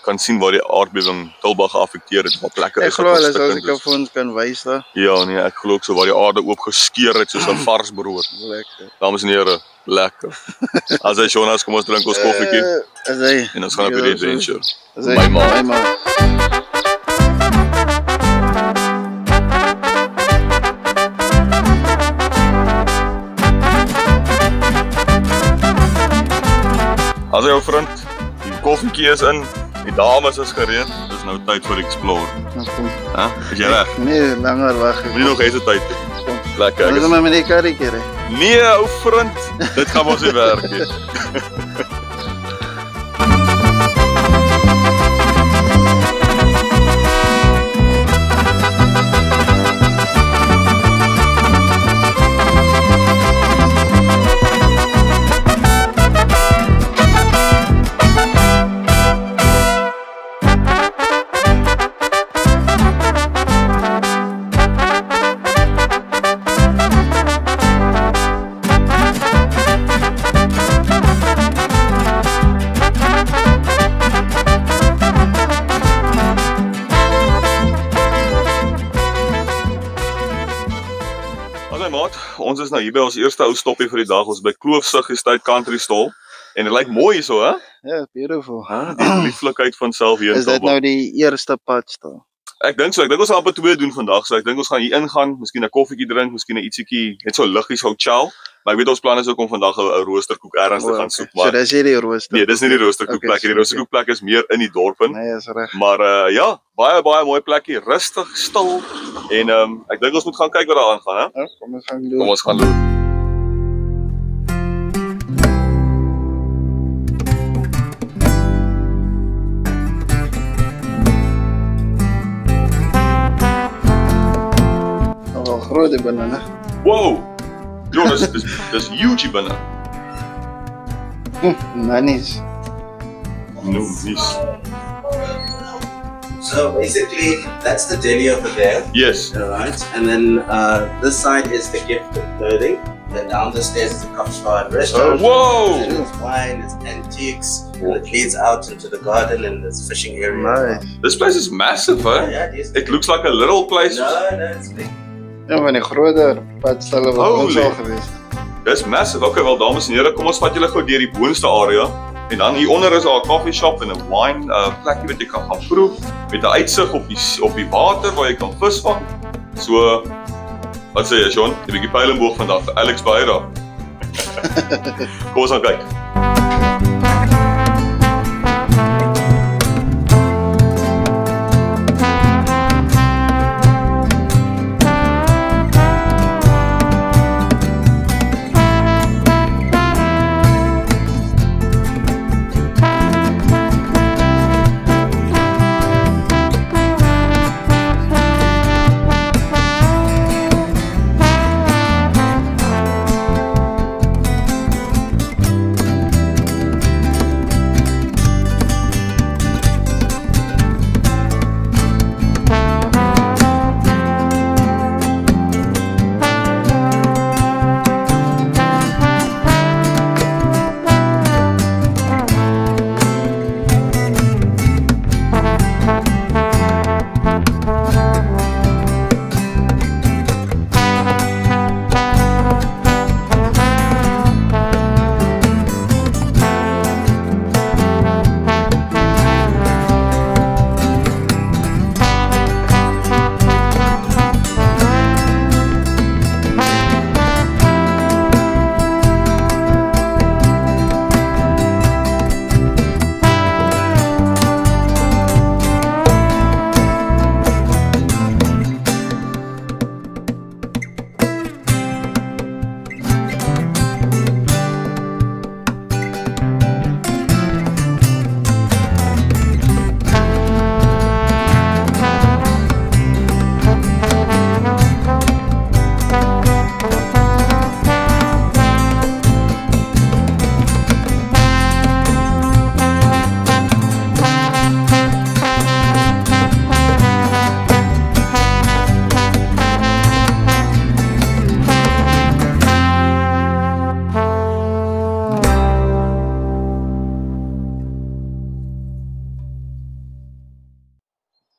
kan sien waar die aardbewing Tulbagh geaffekteer het, waar plekke
Ek
is
glo
wat
hulle sal
verstikkend
seker
is.
vir ons kan wys daar.
Ja, nee, ek glo ook so waar die aarde oop geskeur het soos 'n vars brood.
Lekker.
Dames en here, lekker. As hy Jonas, kom ons drink ons koffietjie
As hy
en ons gaan op hierdie adventure.
As hy
My ma.
my ma.
As jou vriend, die koffietjie is in, die dames is gereed, dis nou tyd vir explore.
Nou kom.
Hæ? Is jy reg?
Nee, langer wag.
Moenie nog hesitate nie.
Kom.
Lekker.
Ons
Ek
gaan met die karretjie ry.
is, nee, ou vriend, dit gaan ons nie werk nie. Ons is nou hier by ons eerste ou stoppie vir die dag. Ons is by Kloofsig Estate Country Stall en dit lyk mooi hierso, hè?
Ja, beautiful.
Die lieflikheid van self hier in
Is dit
Tulbagh.
nou die eerste padstal?
Ek dink so. Ek dink ons gaan amper 2 doen vandag. So ek dink ons gaan hier ingaan, miskien 'n koffietjie drink, miskien 'n ietsiekie, net so liggies hou chow. Maar ek weet ons plan is ook om vandag 'n roosterkoek ergens te gaan soek,
So
maar
dis hier die rooster.
nee, dis nie die roosterkoekplek nie. Die
Okay.
roosterkoekplek is meer in die dorp in.
Nee, is reg.
Maar ja, baie mooi plekkie, rustig, stil en ek dink ons moet gaan kyk wat daar aangaan, hè?
Ja, kom ons gaan
Kom
loop.
ons gaan loop.
die banana.
Wow! Jo, dis huge binne.
Nice.
No, nice.
So basically, that's the deli over there.
Yes.
Alright, and then this side is the gift of clothing. Then down the stairs is a coffee bar and restaurant.
Whoa!
There's wine, there's antiques, and it leads out into the garden and there's fishing area.
Nice.
This place is massive, huh?
Yeah, it is.
It looks like a little place.
No, it's big.
Ja, van die groter padstalle wat ons
Holy.
al gewees.
Dis massive. Okay, wel dames en here, kom ons vat julle gou deur die boonste area. En dan hieronder is daar 'n coffee shop en 'n wine plekkie wat jy kan gaan proe met 'n uitsig op die water waar jy kan visvang. So wat sê jy, Sean? 'n bietjie peilenboog vandag vir Alex baie daar. Kom ons gaan kyk.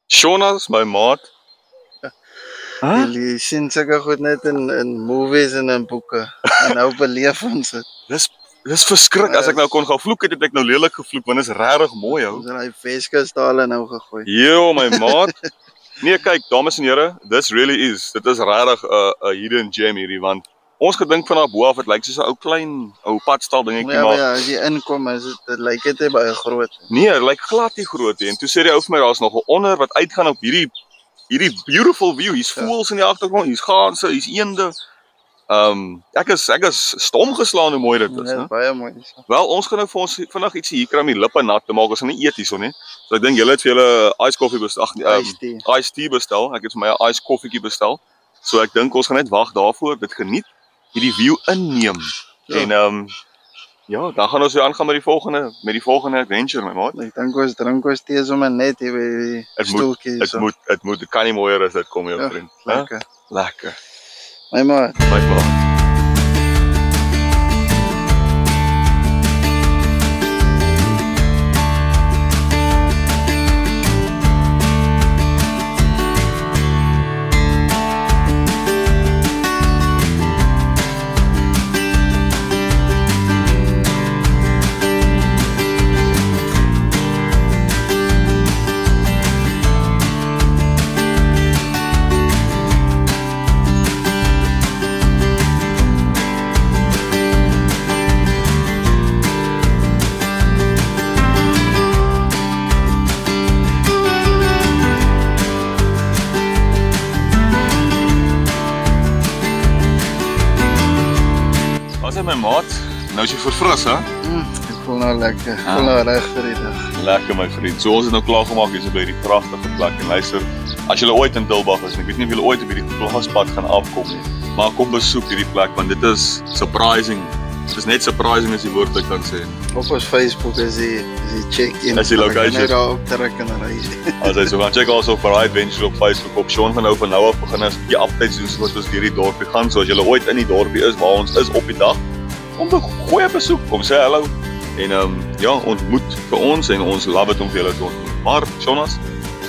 Jonas, my maat.
Jy sien sulke goed net in movies en in boeke. En nou beleef ons dit.
Dis verskrik. As ek nou kon gaan vloek het ek nou lelik gevloek want dit is regtig mooi hou.
Ons het daai Weskusdale nou gegooi.
Yo, my maat. Nee, kyk, dames en here, this really is. Dit is regtig 'n hidden gem hierdie want ons gedink van daar bo af dit lyk soos 'n ou klein padstal dingetjie maar
Ja, as jy inkom is dit lyk dit baie groot.
nee, dit lyk glad nie groot nie. En toe sê die ou vir my daar's nog 'n onder wat uitgaan op hierdie beautiful view. Hier's voëls in die agtergrond, hier's ganse, hier's eende. Ek is stom geslaan hoe mooi dit is,
Dit
né?
is baie mooi.
Wel, ons gaan nou vir ons vinnig ietsie hier kry om die lippe nat te maak. Ons gaan nie eet hierso nie. So ek dink julle het vir julle iced coffee bestel. Iced tea bestel. Ek het vir my 'n iced koffietjie bestel. So ek dink ons gaan net wag daarvoor, dit geniet, hierdie view inneem.
Ja.
En ja, dan gaan ons weer aangaan met die volgende adventure, my maat.
Ek dink ons drink ons tee sommer net hier by die stoeltjies.
Dit kan nie mooier as dit kom, jou
Ja,
vriend.
lekker.
Lekker.
My maat.
My maat. Wat is my maat? Nou is jy verfris, hè?
Ek voel nou lekker. Ek voel nou reg vir die dag.
Lekker my vriend. So ons het nou klaar gemaak hier so by die pragtige plek en luister, As julle ooit in Tulbagh is, en ek weet nie of julle ooit op hierdie plaaspad gaan afkom nie, maar kom besoek hierdie plek, want dit is surprising. Dit is net surprising as die woord ek kan sê.
Op ons Facebook is die check-in.
Is die location.
Ek kan net daar optrek en reis.
As hy so gaan check also vir Adventure op Facebook op. Sean gaan nou van nou af begin as die updates doen soos ons hierdie dorpie gaan. So as julle ooit in die dorpie is waar ons is op die dag, kom te goeie besoek, kom sê hallo. En ja, ontmoet vir ons en ons love dit om vir julle te ontmoet. Maar Jonas,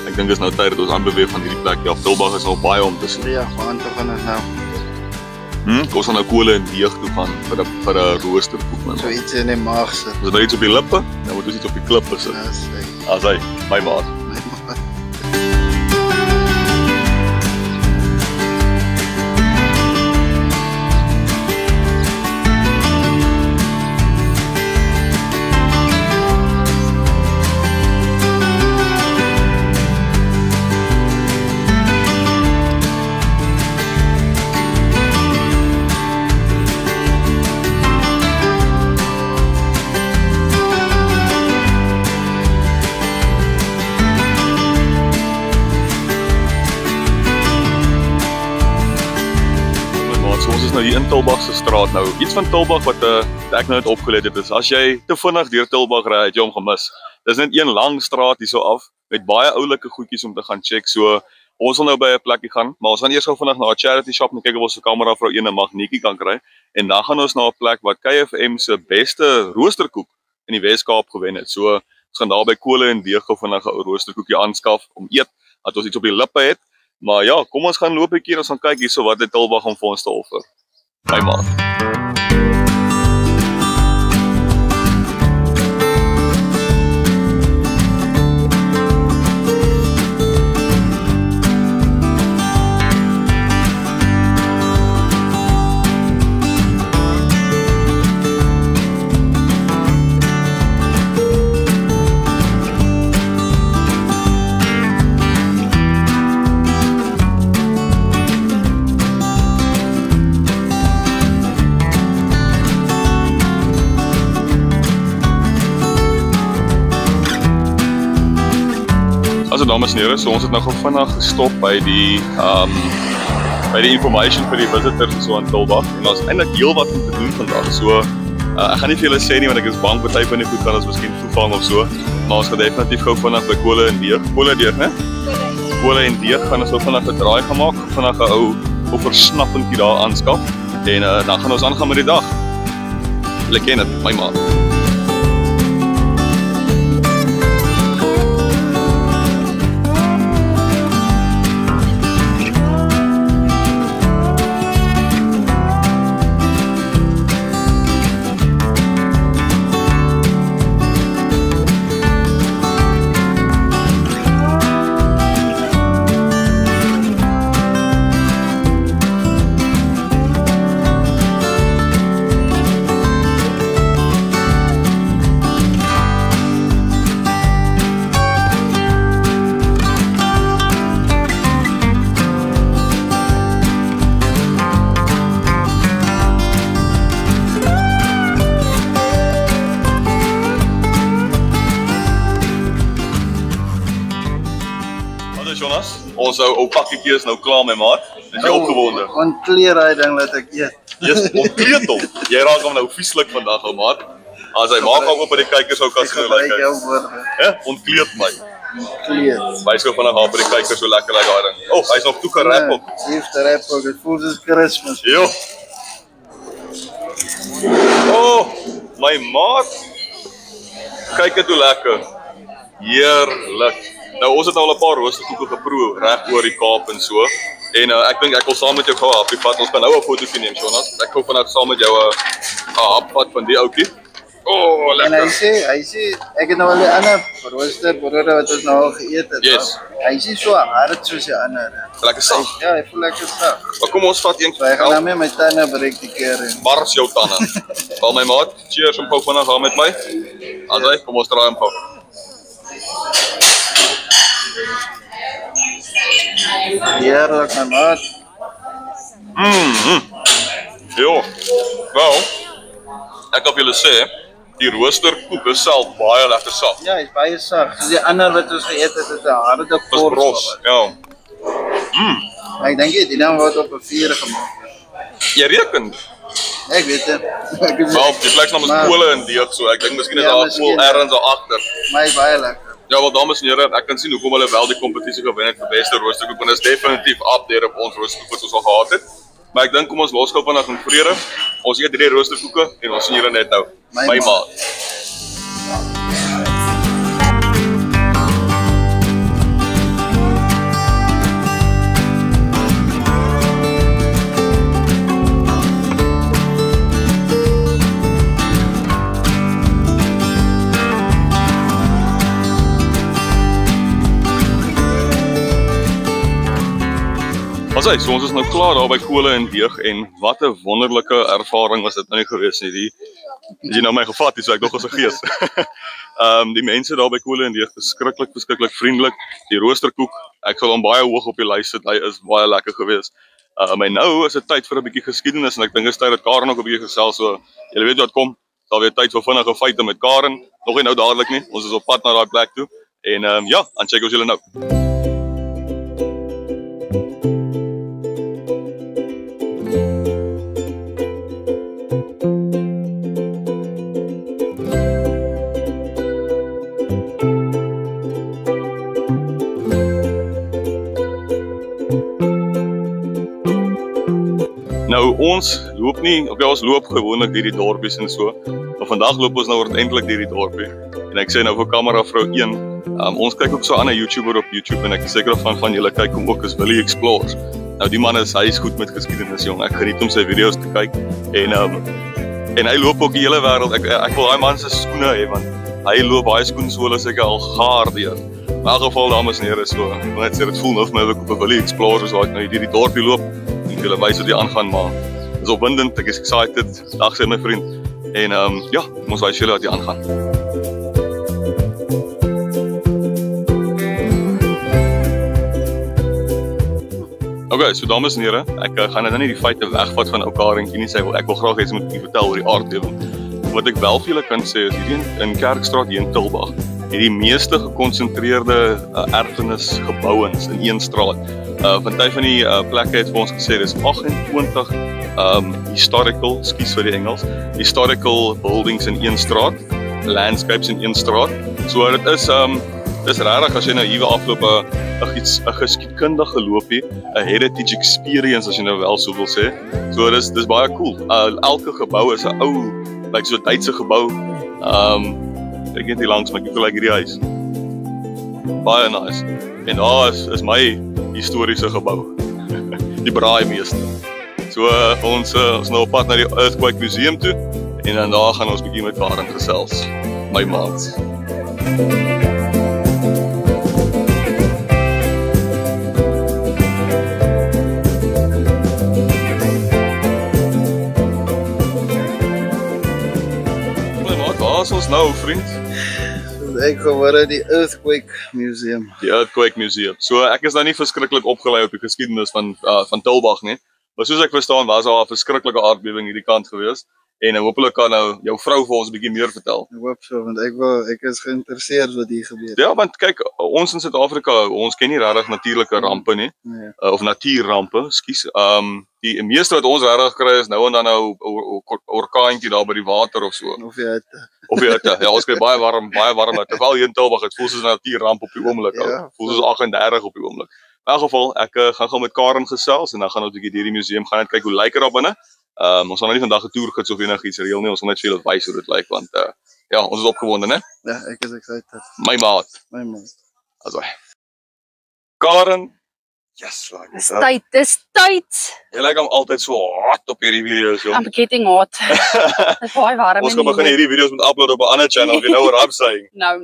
ek dink is nou tyd dat ons aanbeweeg van hierdie plek. Ja, Tulbagh is al baie om te sien.
Ja, want toe gaan ons nou.
Ons gaan nou kole en deeg toe gaan vir 'n roosterkoek man.
So iets in die maag sit.
Ons het nou iets op die lippe, dan moet ons iets op die klippe sit. As hy, my maat. Nou hier in Tulbagh se straat nou. Iets van Tulbagh wat ek nou net opgelet het is, as jy te vinnig deur Tulbagh ry, het jy hom gemis. Dis net een lang straat hierso af met baie oulike goedjies om te gaan check. So ons wil nou by 'n plekkie gaan, maar ons gaan eers gou vinnig na 'n charity shop en kyk of ons 'n kamera vrou een 'n magnetjie kan kry en dan gaan ons na 'n plek wat KFM se beste roosterkoek in die Wes-Kaap gewen het. So ons gaan daar by Kole en Deeg gou vinnig 'n ou roosterkoekie aanskaf om eet, dat ons iets op die lippe het. Maar ja, kom ons gaan loop 'n keer, ons gaan kyk hierso wat dit Tulbagh om vir ons te offer. My maat. Also dames en here, so ons het nou gou vinnig gestop by die information vir die visitors en so aan Tulbagh en ons eintlik heel wat om te doen vandag. So ek gaan nie vir julle sê nie want ek is bang party van die goed kan ons miskien toevang of so, maar ons gaan definitief gou vinnig by Kole en Deeg. Kole en Deeg, né? Kole en Deeg gaan ons gou vinnig 'n draai gemaak, vinnig 'n ou versnappentjie daar aanskaf en dan gaan ons aangaan met die dag. Julle ken dit, my maat. Jonas, ons ou pakketjie is nou klaar my maat. Is jy opgewonde?
Ontkleer hy ding laat ek eet.
Yes, ontkleed hom. Jy raak hom nou vieslik vandag ou maat. As hy maak hom op by die kykers ou kan sien
Like jou
lyk.
woorde.
Hè? Ontkleed my.
Kleed.
Wys gou vandag aan by die kykers so lekker lyk daai ding. Oh, hy's nog toe gerap op.
Liefde rap ook. Dit voel soos Kersfees.
Jo. Oh, my maat. Kyk dit hoe lekker. Heerlik. Nou ons het al 'n paar roosterkoeke geproe reg oor die Kaap en so. En ek dink ek wil saam met jou gou 'n happie vat. Ons kan nou 'n fotootjie neem, Jonas. Ek gou vandag saam met jou 'n hap vat van die ouetjie. Oh,
En
lekker.
hy sê ek het nou al die ander roosterbrode wat ons nou al geëet het.
Yes.
Hy sê so hard soos die ander.
Lekker sag.
Ja, hy voel lekker sag.
Maar kom ons vat een
So hy gaan nou met my tande breek die keer in.
bars jou tande. Val my maat. Cheers om gou vandag aan met my. Asai, kom ons draai hom gou.
Heerlik my maat.
Jo. Nou, ek wil julle sê, die roosterkoek is self baie lekker sag.
Ja, hy's baie sag. Soos die ander wat ons geëet het, is 'n harde
Dis
kors.
bros, ja.
Ek dink dit dan word op 'n vuur gemaak.
Jy reken.
Ek weet dit. Ek weet
Wel, dit lyk namens
Maar-
kole in deeg so. Ek dink miskien is
Ja,
daar 'n
miskien,
kool
ja.
ergens daar agter.
my baie lekker.
Ja, wel dames en here, ek kan sien hoekom hulle wel die kompetisie gewen het vir beste roosterkoek, want dit is definitief up there op ons roosterkoek wat ons al gehad het. Maar ek dink kom ons los gou vandag in vrede. Ons eet 3 roosterkoeke en ons sien julle net nou.
My
My
maat.
maat. Asai, so ons is nou klaar daar by Kole en Deeg en wat 'n wonderlike ervaring was dit nou nie gewees nie. Die jy nou my gevat het, so ek dog as 'n gees. Die mense daar by Kole en Deeg verskriklik vriendelik. Die roosterkoek, ek sal hom baie hoog op die lys sit. Hy is baie lekker gewees. En nou is dit tyd vir 'n bietjie geskiedenis en ek dink dit is tyd dat Karen ook 'n bietjie gesels, so julle weet wat kom. Sal weer tyd vir vinnige feite met Karen. Nog nie nou dadelik nie. Ons is op pad na daai plek toe. En ja, dan check ons julle nou. Nou ons loop nie, ons loop gewoonlik deur die dorpies en so. Maar vandag loop ons nou ordentlik deur die dorpie. En ek sê nou vir kameravrou 1, ons kyk ook so aan 'n YouTuber op YouTube en ek is seker van julle kyk hom ook as Willie Explores. Nou die man hy is goed met geskiedenis jong. Ek geniet om sy video's te kyk en hy loop ook die hele wêreld. Ek wil daai man se skoene hê want hy loop baie skoensole seker al gaar deur. In elk geval dames en here so, ek wil net sê dit voel nou vir my of ek op 'n Willie Explores so ek nou hier die dorpie loop. En julle wys wat hier aangaan, maar is opwindend, ek is excited. Dag sê my vriend. En ja, ons wys julle wat hier aangaan. Okay, so dames en here, ek gaan nou nie die feite wegvat van ou Karentjie nie, ek wil graag iets met u vertel oor die aardbewing. Wat ek wel vir julle kan sê is hierdie in Kerkstraat hier in Tilbag, die meeste gekonsentreerde erfenisgebouens in een straat. Party van die plekke het vir ons gesê dis 28 historical buildings in een straat, landscapes in een straat. So dit is dis regtig as jy nou hier afloop 'n geskiedkundige loopie, 'n heritage experience as jy nou wel so wil sê. So dis baie cool. Elke gebou is 'n ou, like so Duitse gebou. Ek weet nie langs maar ek kyk hierdie huis. Baie nice. En daar is my historiese gebou. Die Braaimeester. So ons nou op pad na die Earthquake Museum toe en dan daar gaan ons bietjie met Karen gesels. My maat. Waar is ons nou, vriend?
Ek geword die Earthquake Museum.
Die Earthquake Museum. So ek is nou nie verskriklik opgelei op die geskiedenis van Tilbag nie. Maar soos ek verstaan was daar 'n verskriklike aardbewing hierdie kant gewees. En hopelik kan nou jou vrou vir ons 'n bietjie meer vertel.
Ek hoop so want ek is geïnteresseerd wat hier gebeur.
Ja, want kyk, ons in Suid-Afrika, ons ken nie regtig natuurlike rampe nie.
Nee.
Of natuurrampe, ekskuus. Die meeste wat ons regtig kry is nou en dan nou 'n orkaantjie daar by die water of so.
Of jy het
Of jy het, ja, ons kry baie warm, terwyl hier in Tilbag het voel soos 'n natuurramp op die oomblik.
Ja.
Voel soos 38 op die oomblik. In elk geval, ek gaan gou met Karen gesels en dan gaan ons 'n bietjie deur die museum gaan net kyk hoe lyk dit daar binne. Ons gaan nou nie vandag 'n toer gids of enigiets reël nie, ons wil net vir julle wys hoe dit lyk want ja, ons is opgewonde, né?
Ja, ek is excited.
My maat.
My man.
Asai. Karen. Yes, like
Dis tyd, dis tyd.
Jy lyk hom altyd so hot op hierdie video's, joh.
I'm getting hot. Dis baie warm.
Ons gaan begin hierdie video's met upload op 'n ander channel, you know what I'm saying.
No.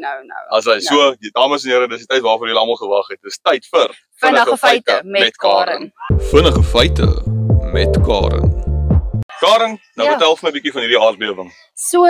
Asai, so, dames en here, dis die tyd waarvoor julle almal gewag het. Dis tyd vir
Vinnige feite met Karen.
Vinnige feite met Karen. Karen, nou
Ja.
vertel vir my 'n bietjie van hierdie aardbewing.
So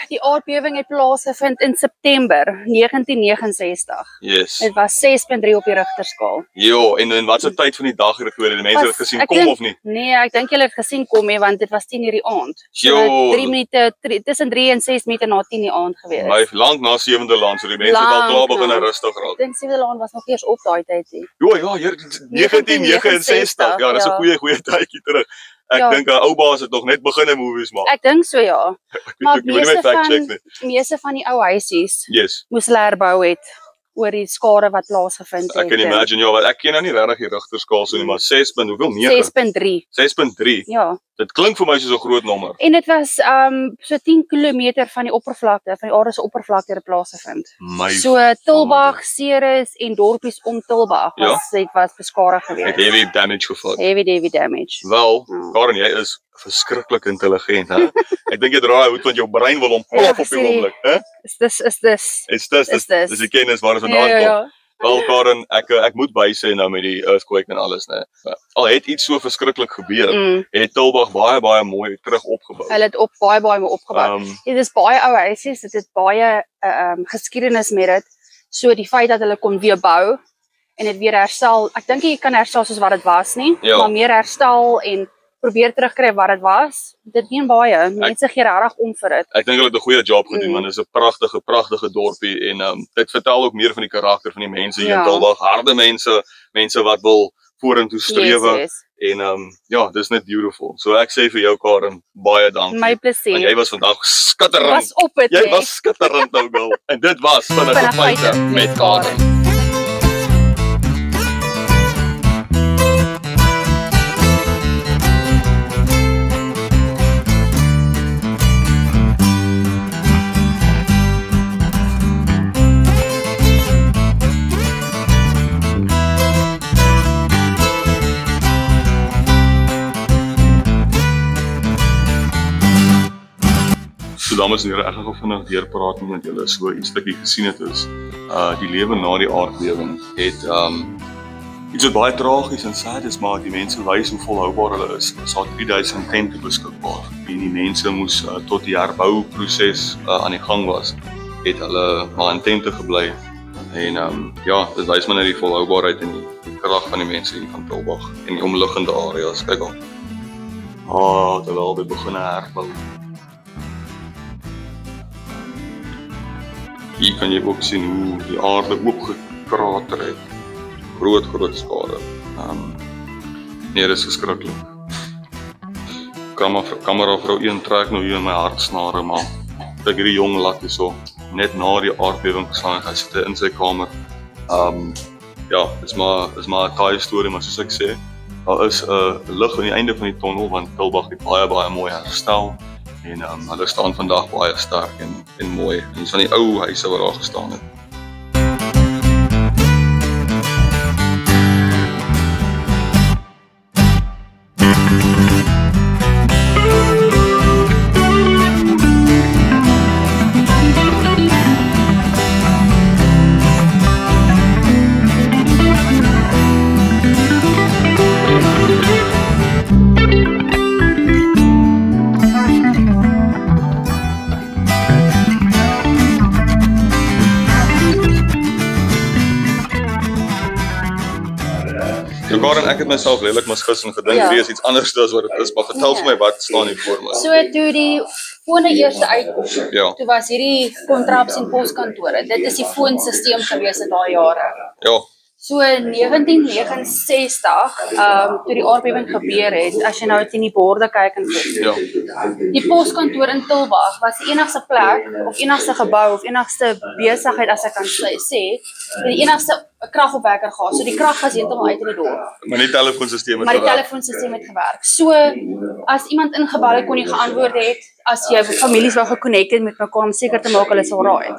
die aardbewing het plaasgevind in September 1969.
Yes.
Dit was 6.3 op die Rigterskaal.
Jo, en wat 'n tyd van die dag het gebeur? Die mense het dit gesien
ek
kom
dink-
of nie?
Nee, ek dink julle het gesien kom hè, want dit was 10:00 die aand. So
Jo.
3 minute tussen 3 en 6 minute na 10:00 die aand gewees.
My lank na 7de land, so die mense het al
Lank
klaar begin
na.
rustig
Ek
raak.
dink Sewelaan was nog eers op daai tyd hè.
Jo, ja, hier 1969. Ja, dis 'n
ja.
goeie tydjie terug. Ek
Ja.
dink ou baas het nog net begin in movies maak.
Ek dink so ja. Maar
Ek moet nie my fact check nie.
meeste van die ou huisies
Yes.
moes hulle herbou het oor die skade wat plaasgevind het.
Ek kan imagine, ja, want ek ken nou nie regtig die Rigterskaal so nie, maar 6. Hoeveel 9?
6.3.
6.3.
Ja.
Dit klink vir my soos 'n groot nommer.
En dit was so 10 km van die oppervlakte, van die aarde se oppervlakte het plaasgevind.
My
So Tulbagh, Ceres en dorpies om Tulbagh was beskadig
het
geweest.
heavy damage gevat.
Heavy damage.
Wel,
Ja.
Karen, jy is verskriklik intelligent, hè? Ek dink jy dra daai hoed want jou brein wil ontplof
Ja,
op die
sien.
oomblik, hè?
Is dis
Is dis die kennis waar ons vandaan kom.
ja.
Wel Karen, ek moet bysê nou met die earthquake en alles, né. Al het iets so verskriklik gebeur, het Tulbagh baie mooi terug opgebou.
Hulle het op baie mooi opgebou. Dit is baie ou huisies, dit het baie geskiedenis met dit. So die feit dat hulle kon weer bou en dit weer herstel. Ek dink jy kan herstel soos wat dit was nie,
Ja.
maar meer herstel en probeer terugkry wat dit was. Dit meen baie. Mense gee regtig om vir dit.
Ek dink hulle het 'n goeie job gedoen, want dit is 'n pragtige dorpie en dit vertel ook meer van die karakter van die mense hier in
Ja.
Tulbagh. Harde mense wat wil vorentoe strewe
Yes.
en ja, dis net beautiful. So ek sê vir jou Karen, baie dankie.
My
Want
plesier.
jy was vandag skitterend.
Was op dit.
Jy was skitterend nou girl. En dit was Vinnige
Vinnige
Feite
Feite
met
met
Karen.
Karen.
So dames en here, ek gaan gou vinnig deurpraat met julle so iets wat ek gesien het is die lewe na die aardbewing het iets wat baie tragies en sad is, maar die mense wys hoe volhoubaar hulle is. Ons het 3000 tente beskikbaar en die mense moes tot die herbouproses aan die gang was, het hulle maar in tente gebly en ja, dit wys maar net die volhoubaarheid en die krag van die mense hier van Tulbagh en die omliggende areas. Kyk al. Terwyl hulle begin herbou. Hier kan jy ook sien hoe die aarde oopgekrater het. Groot skade. Nee, dit is verskriklik. Kamera vrou 1 trek nou hier in my hartsnare, maar ek hierdie jong lakkie so net na die aardbewing gestaan, hy sit in sy kamer. Ja, is maar 'n taai storie, maar soos ek sê, daar is 'n lig aan die einde van die tonnel, want Tulbagh het baie mooi herstel. En hulle staan vandag baie sterk en mooi. En dis van die ou huise wat daar gestaan het. So Karen, ek het myself redelik misgis en gedink
Ja.
wie is iets anders as wat dit is, maar vertel vir my wat staan hier voor my.
So toe die fone eers uitkom,
Ja.
toe was hierdie kontraps en poskantore. Dit is die foonstelsel gewees in daai jare.
Ja,
So in 1969, toe die aardbewing gebeur het, as jy nou teen die borde kyk en so.
ja.
Die poskantoor in Tulbagh was die enigste plek of enigste gebou of enigste besigheid as ek kan sê, die enigste kragopwekker gehad. So die krag was heeltemal uit in die dorp.
Maar nie telefoonstelsel
Maar die
gewerk.
telefoonstelsel het gewerk. So as iemand ingebel het, kon jy geantwoord het. As jy families wou geconnect het met mekaar om seker te maak hulle sal raai.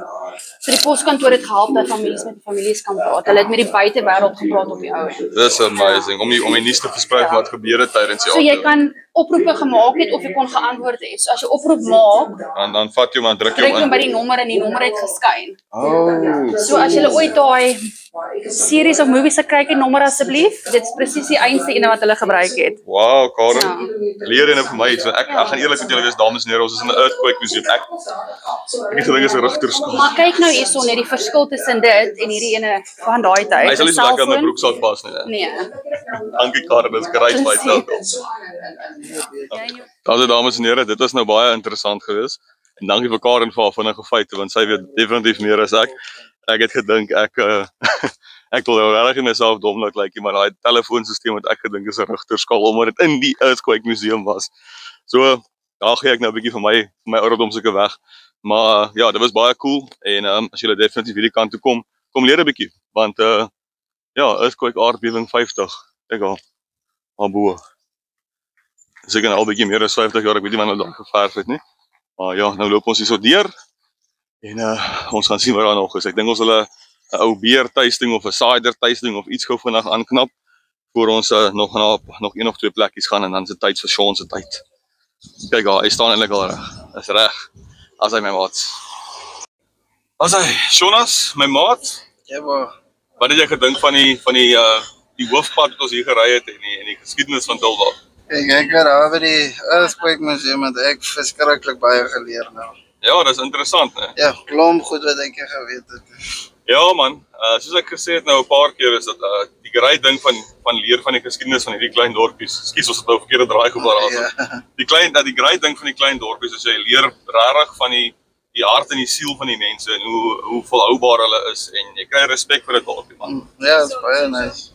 So die poskantoor het gehelp dat families met families kan praat. Hulle het met die buitewêreld gepraat op die ou end.
Dis amazing om die nuus te versprei wat gebeur het tydens die
So jy
aardbewing.
kan oproepe gemaak het of jy kon geantwoord het. So as jy oproep maak,
Dan vat jy maar druk
druk
jy
jy
in.
by die nommer en die nommer het geskyn.
Oh.
So as jy ooit daai series of movies gekyk het, nommer asseblief. Dit is presies die einste ene wat hulle gebruik het.
Wow, Karen.
Ja.
Leer en vir my, so ek gaan eerlik met julle wees, dames en here, ons is in 'n earthquake museum. Ek het gedink is 'n rigterskool.
Maar kyk nou hierson net die verskil tussen dit en hierdie ene van daai tyd.
Hy sal nie so lekker in my
Selfoon.
broeksak pas nie.
Nee.
Dankie Karen, dit is great by welkom. Daar's dames en here, dit was nou baie interessant geweest. En dankie vir Karen vir haar vinnige feite, want sy weet definitief meer as ek. Ek het gedink ek ek wil nou regtig myself dom laat lyk, maar daai telefoonstelsel wat ek gedink is 'n rigterskaal omdat dit in die Earthquake Museum was. So, daar gee ek nou 'n bietjie vir my ouderdom seker weg. Maar ja, dit was baie cool en as julle definitief hierdie kant toe kom leer 'n bietjie, want ja, Earthquake aardbewing 50. Kyk al bo. Seker nou al bietjie meer as 50 jaar, ek weet nie wanneer dit geverf het nie. Maar ja, nou loop ons hier so deur en ons gaan sien wat daar nog is. Ek dink ons hulle 'n ou beer tasting of 'n cider tasting of iets gou vinnig aanknap voor ons nog een of twee plekkies gaan en dan is dit tyd vir Sean se tyd. Kyk daar, hy staan eintlik al reg. Is reg. As hy my maat. As hy Jonas, my maat.
Ja, maar
Wat het jy gedink van die hoofpad wat ons hier gery het en die geskiedenis van Tilda?
ek het daar by die Earthquake Museum het ek verskriklik baie geleer nou.
Ja, dis interessant, né?
Ja, klomp goed wat ek geweet het.
Ja man, soos ek gesê het nou 'n paar keer is dat die great ding van leer van die geskiedenis van hierdie klein dorpies. Ekskuus, ons het nou verkeerde draai gevaar daar.
Ja.
Die great ding van die klein dorpies is jy leer regtig van die hart en die siel van die mense en hoe volhoubaar hulle is en jy kry respek vir dit dorpie man.
Ja, dit is baie nice.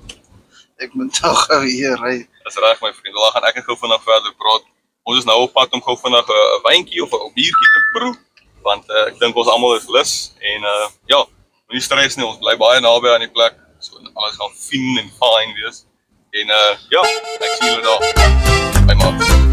Ek moet nou gou hier ry.
Dis reg my vriend. Dan gaan ek gou vinnig verder praat. Ons is nou op pad om gou vinnig 'n wyntjie of 'n biertjie te proe want ek dink ons almal is lus en ja, moenie stres nie, ons bly baie naby aan die plek. So alles gaan fyn en fyn wees. En ja, ek sien julle daar. Bye maat.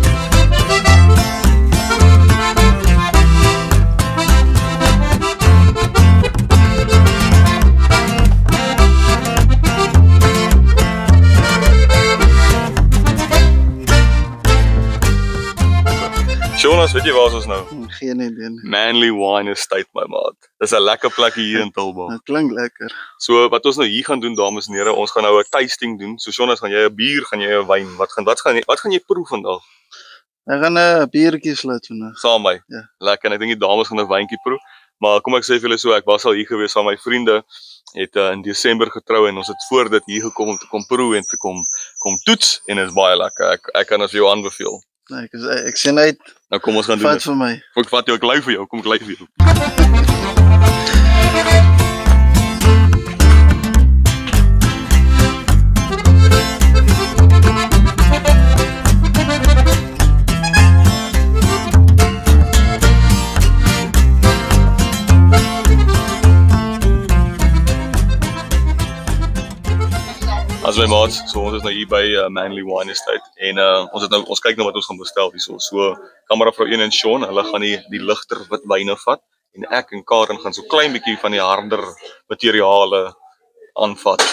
Jonas, weet jy waar is ons nou?
Geen idee nie.
Manly Wine Estate, my maat. Dis 'n lekker plekkie hier in Tilburg.
Dit klink lekker.
So wat ons nou hier gaan doen, dames en here, ons gaan nou 'n tasting doen. So Jonas, gaan jy 'n bier, gaan jy 'n wyn? Wat gaan jy proe vandag?
Ek gaan 'n biertjie sluit vandag.
Saam met my.
Ja.
Lekker. En ek dink die dames gaan 'n wyntjie proe. Maar kom ek sê vir julle so, ek was al hier gewees van my vriende. Het in Desember getrou en ons het voor dit hier gekom om te kom proe en te kom toets en dit is baie lekker. Ek kan dit vir jou aanbeveel.
Nee, ek sien uit.
Nou kom ons gaan doen
Vat
dit.
vir my.
Ek vat jou, ek lei vir jou. Kom ek lei vir jou. As my maats, so ons is nou hier by Manly Wine Estate en ons kyk nou wat ons gaan bestel hierso. So kameravrou 1 en Sean, hulle gaan die ligter wit wyne vat en ek en Karen gaan so klein bietjie van die harder materiale aanvat.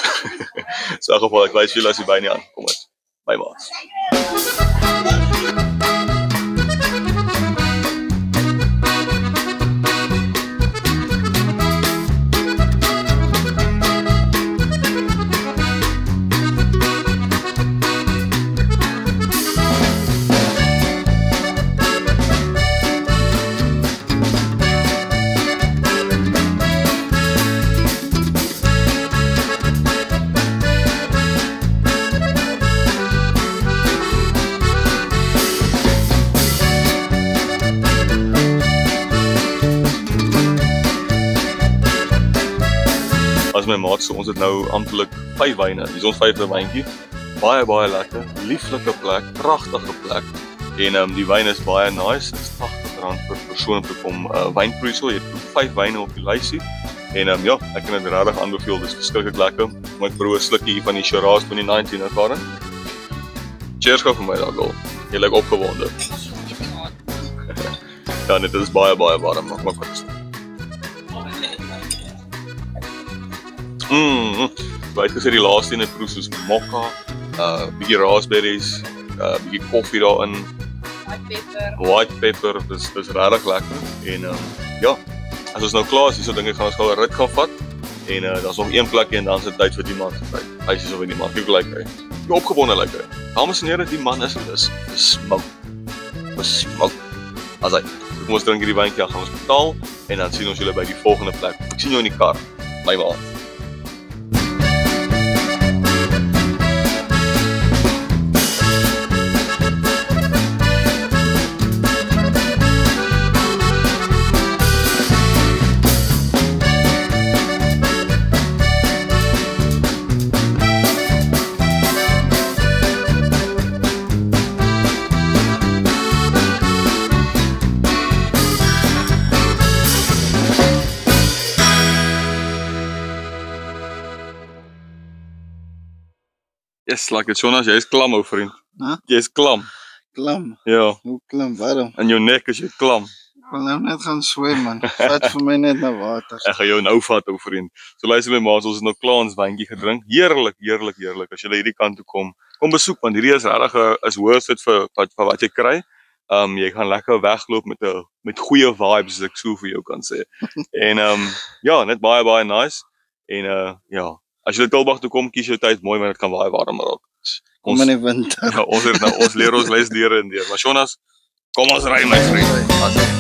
So in geval ek wys julle as die wyne aan. Kom dit. My maats. My maat, so ons het nou amptelik 5 wyne. Dis ons 5de wyntjie. Baie lekker, lieflike plek, pragtige plek. En die wyn is baie nice. Dit is R80 per persoon om te kom wynproe. So jy het 5 wyne op die lysie. En ja, ek kan dit regtig aanbeveel. Dis verskriklik lekker. Maar ek proe 'n slukkie hier van die Shiraz 2019 ervaring. Cheers gou vir my daar, girl. Jy lyk opgewonde. Ja, dit is baie warm, maar kom eens. Jy het gesê die laaste ene proe soos mokka, bietjie raspberries, bietjie koffie daarin, white pepper, dis regtig lekker. En ja, as ons nou klaar is, so dink ek gaan ons gou 'n rit gaan vat. En daar's nog een plekkie en dan is dit tyd vir die man se tyd. Hy is so in die man, kyk hoe lyk hy. Hoe opgewonde lyk hy. Dames en here, die man is besmuk. As hy, kom ons drink hierdie wijntjie, dan gaan ons betaal en dan sien ons julle by die volgende plek. Ek sien jou in die kar, my maat. Yes, like it, Jonas, jy is klam, ou vriend.
Huh?
Jy is klam.
Klam?
Ja.
Hoe klam? Waarom?
In jou nek is jy klam.
Ek wil nou net gaan swem, man. Vat vir my net na water.
Ek gaan jou nou vat, ou vriend. So luister my maat, ons het nou klaar ons wijntjie gedrink. Heerlik, heerlik, heerlik. As jy hierdie kant toe kom besoek, want hierdie is regtig is worth it vir wat jy kry. Jy gaan lekker wegloop met goeie vibes, as ek so vir jou kan sê. En ja, net baie nice. En ja, as jy Tulbagh toe kom, kies jou tyd mooi, want dit kan baie warm raak.
Kom in die winter.
Ja, ons leer ons les deur en deur. Maar Jonas, kom ons ry my vriend.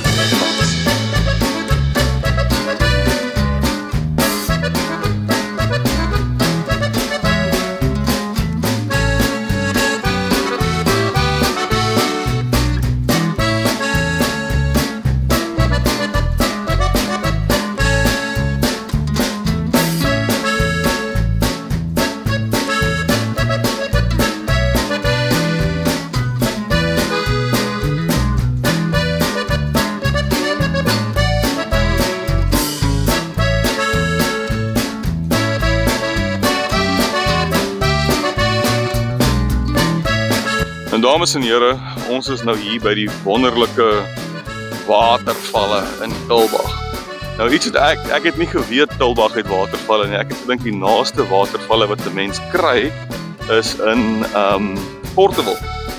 En dames en here, ons is nou hier by die wonderlike watervalle in Tulbagh. Nou iets wat ek het nie geweet Tulbagh het watervalle nie. Ek het gedink die naaste watervalle wat 'n mens kry is in Portable.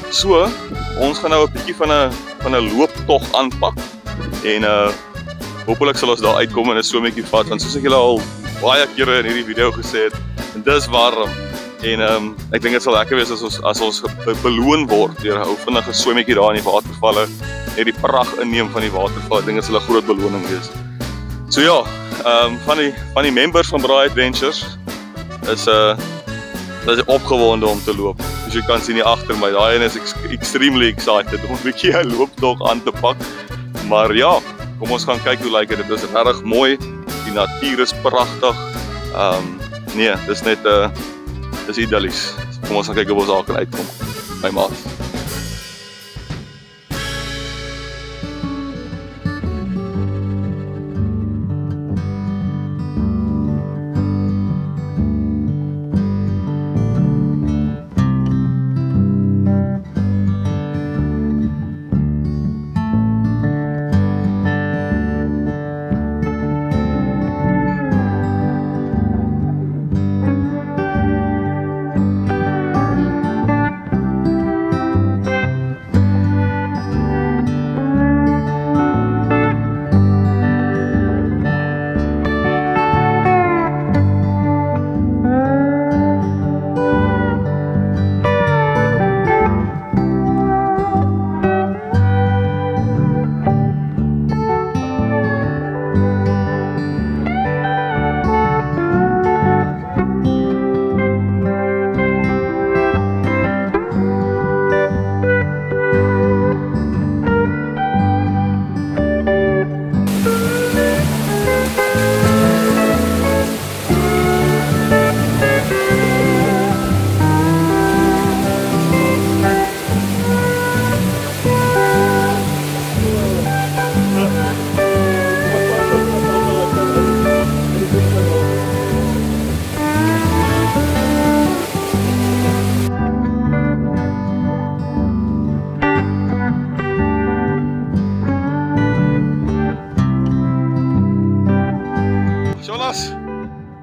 So, ons gaan nou 'n bietjie van 'n looptog aanpak en hopelik sal ons daar uitkom en 'n swemmetjie vat, want soos ek julle al baie kere in hierdie video gesê het, dis warm. En ek dink dit sal lekker wees as ons beloon word deur 'n ou vinnige swemmetjie daar in die watervalle, net die pragt inneem van die waterval. Ek dink dit sal 'n groot beloning wees. So ja, van die members van Braai Adventures is opgewonde om te loop. Soos jy kan sien hier agter my, daai een is extremely excited om 'n bietjie 'n looptog aan te pak. Maar ja, kom ons gaan kyk hoe lyk dit. Dit is regtig mooi. Die natuur is pragtig. Nee, dis net dis idyllies. Kom ons gaan kyk of ons daar kan uitkom. My maat.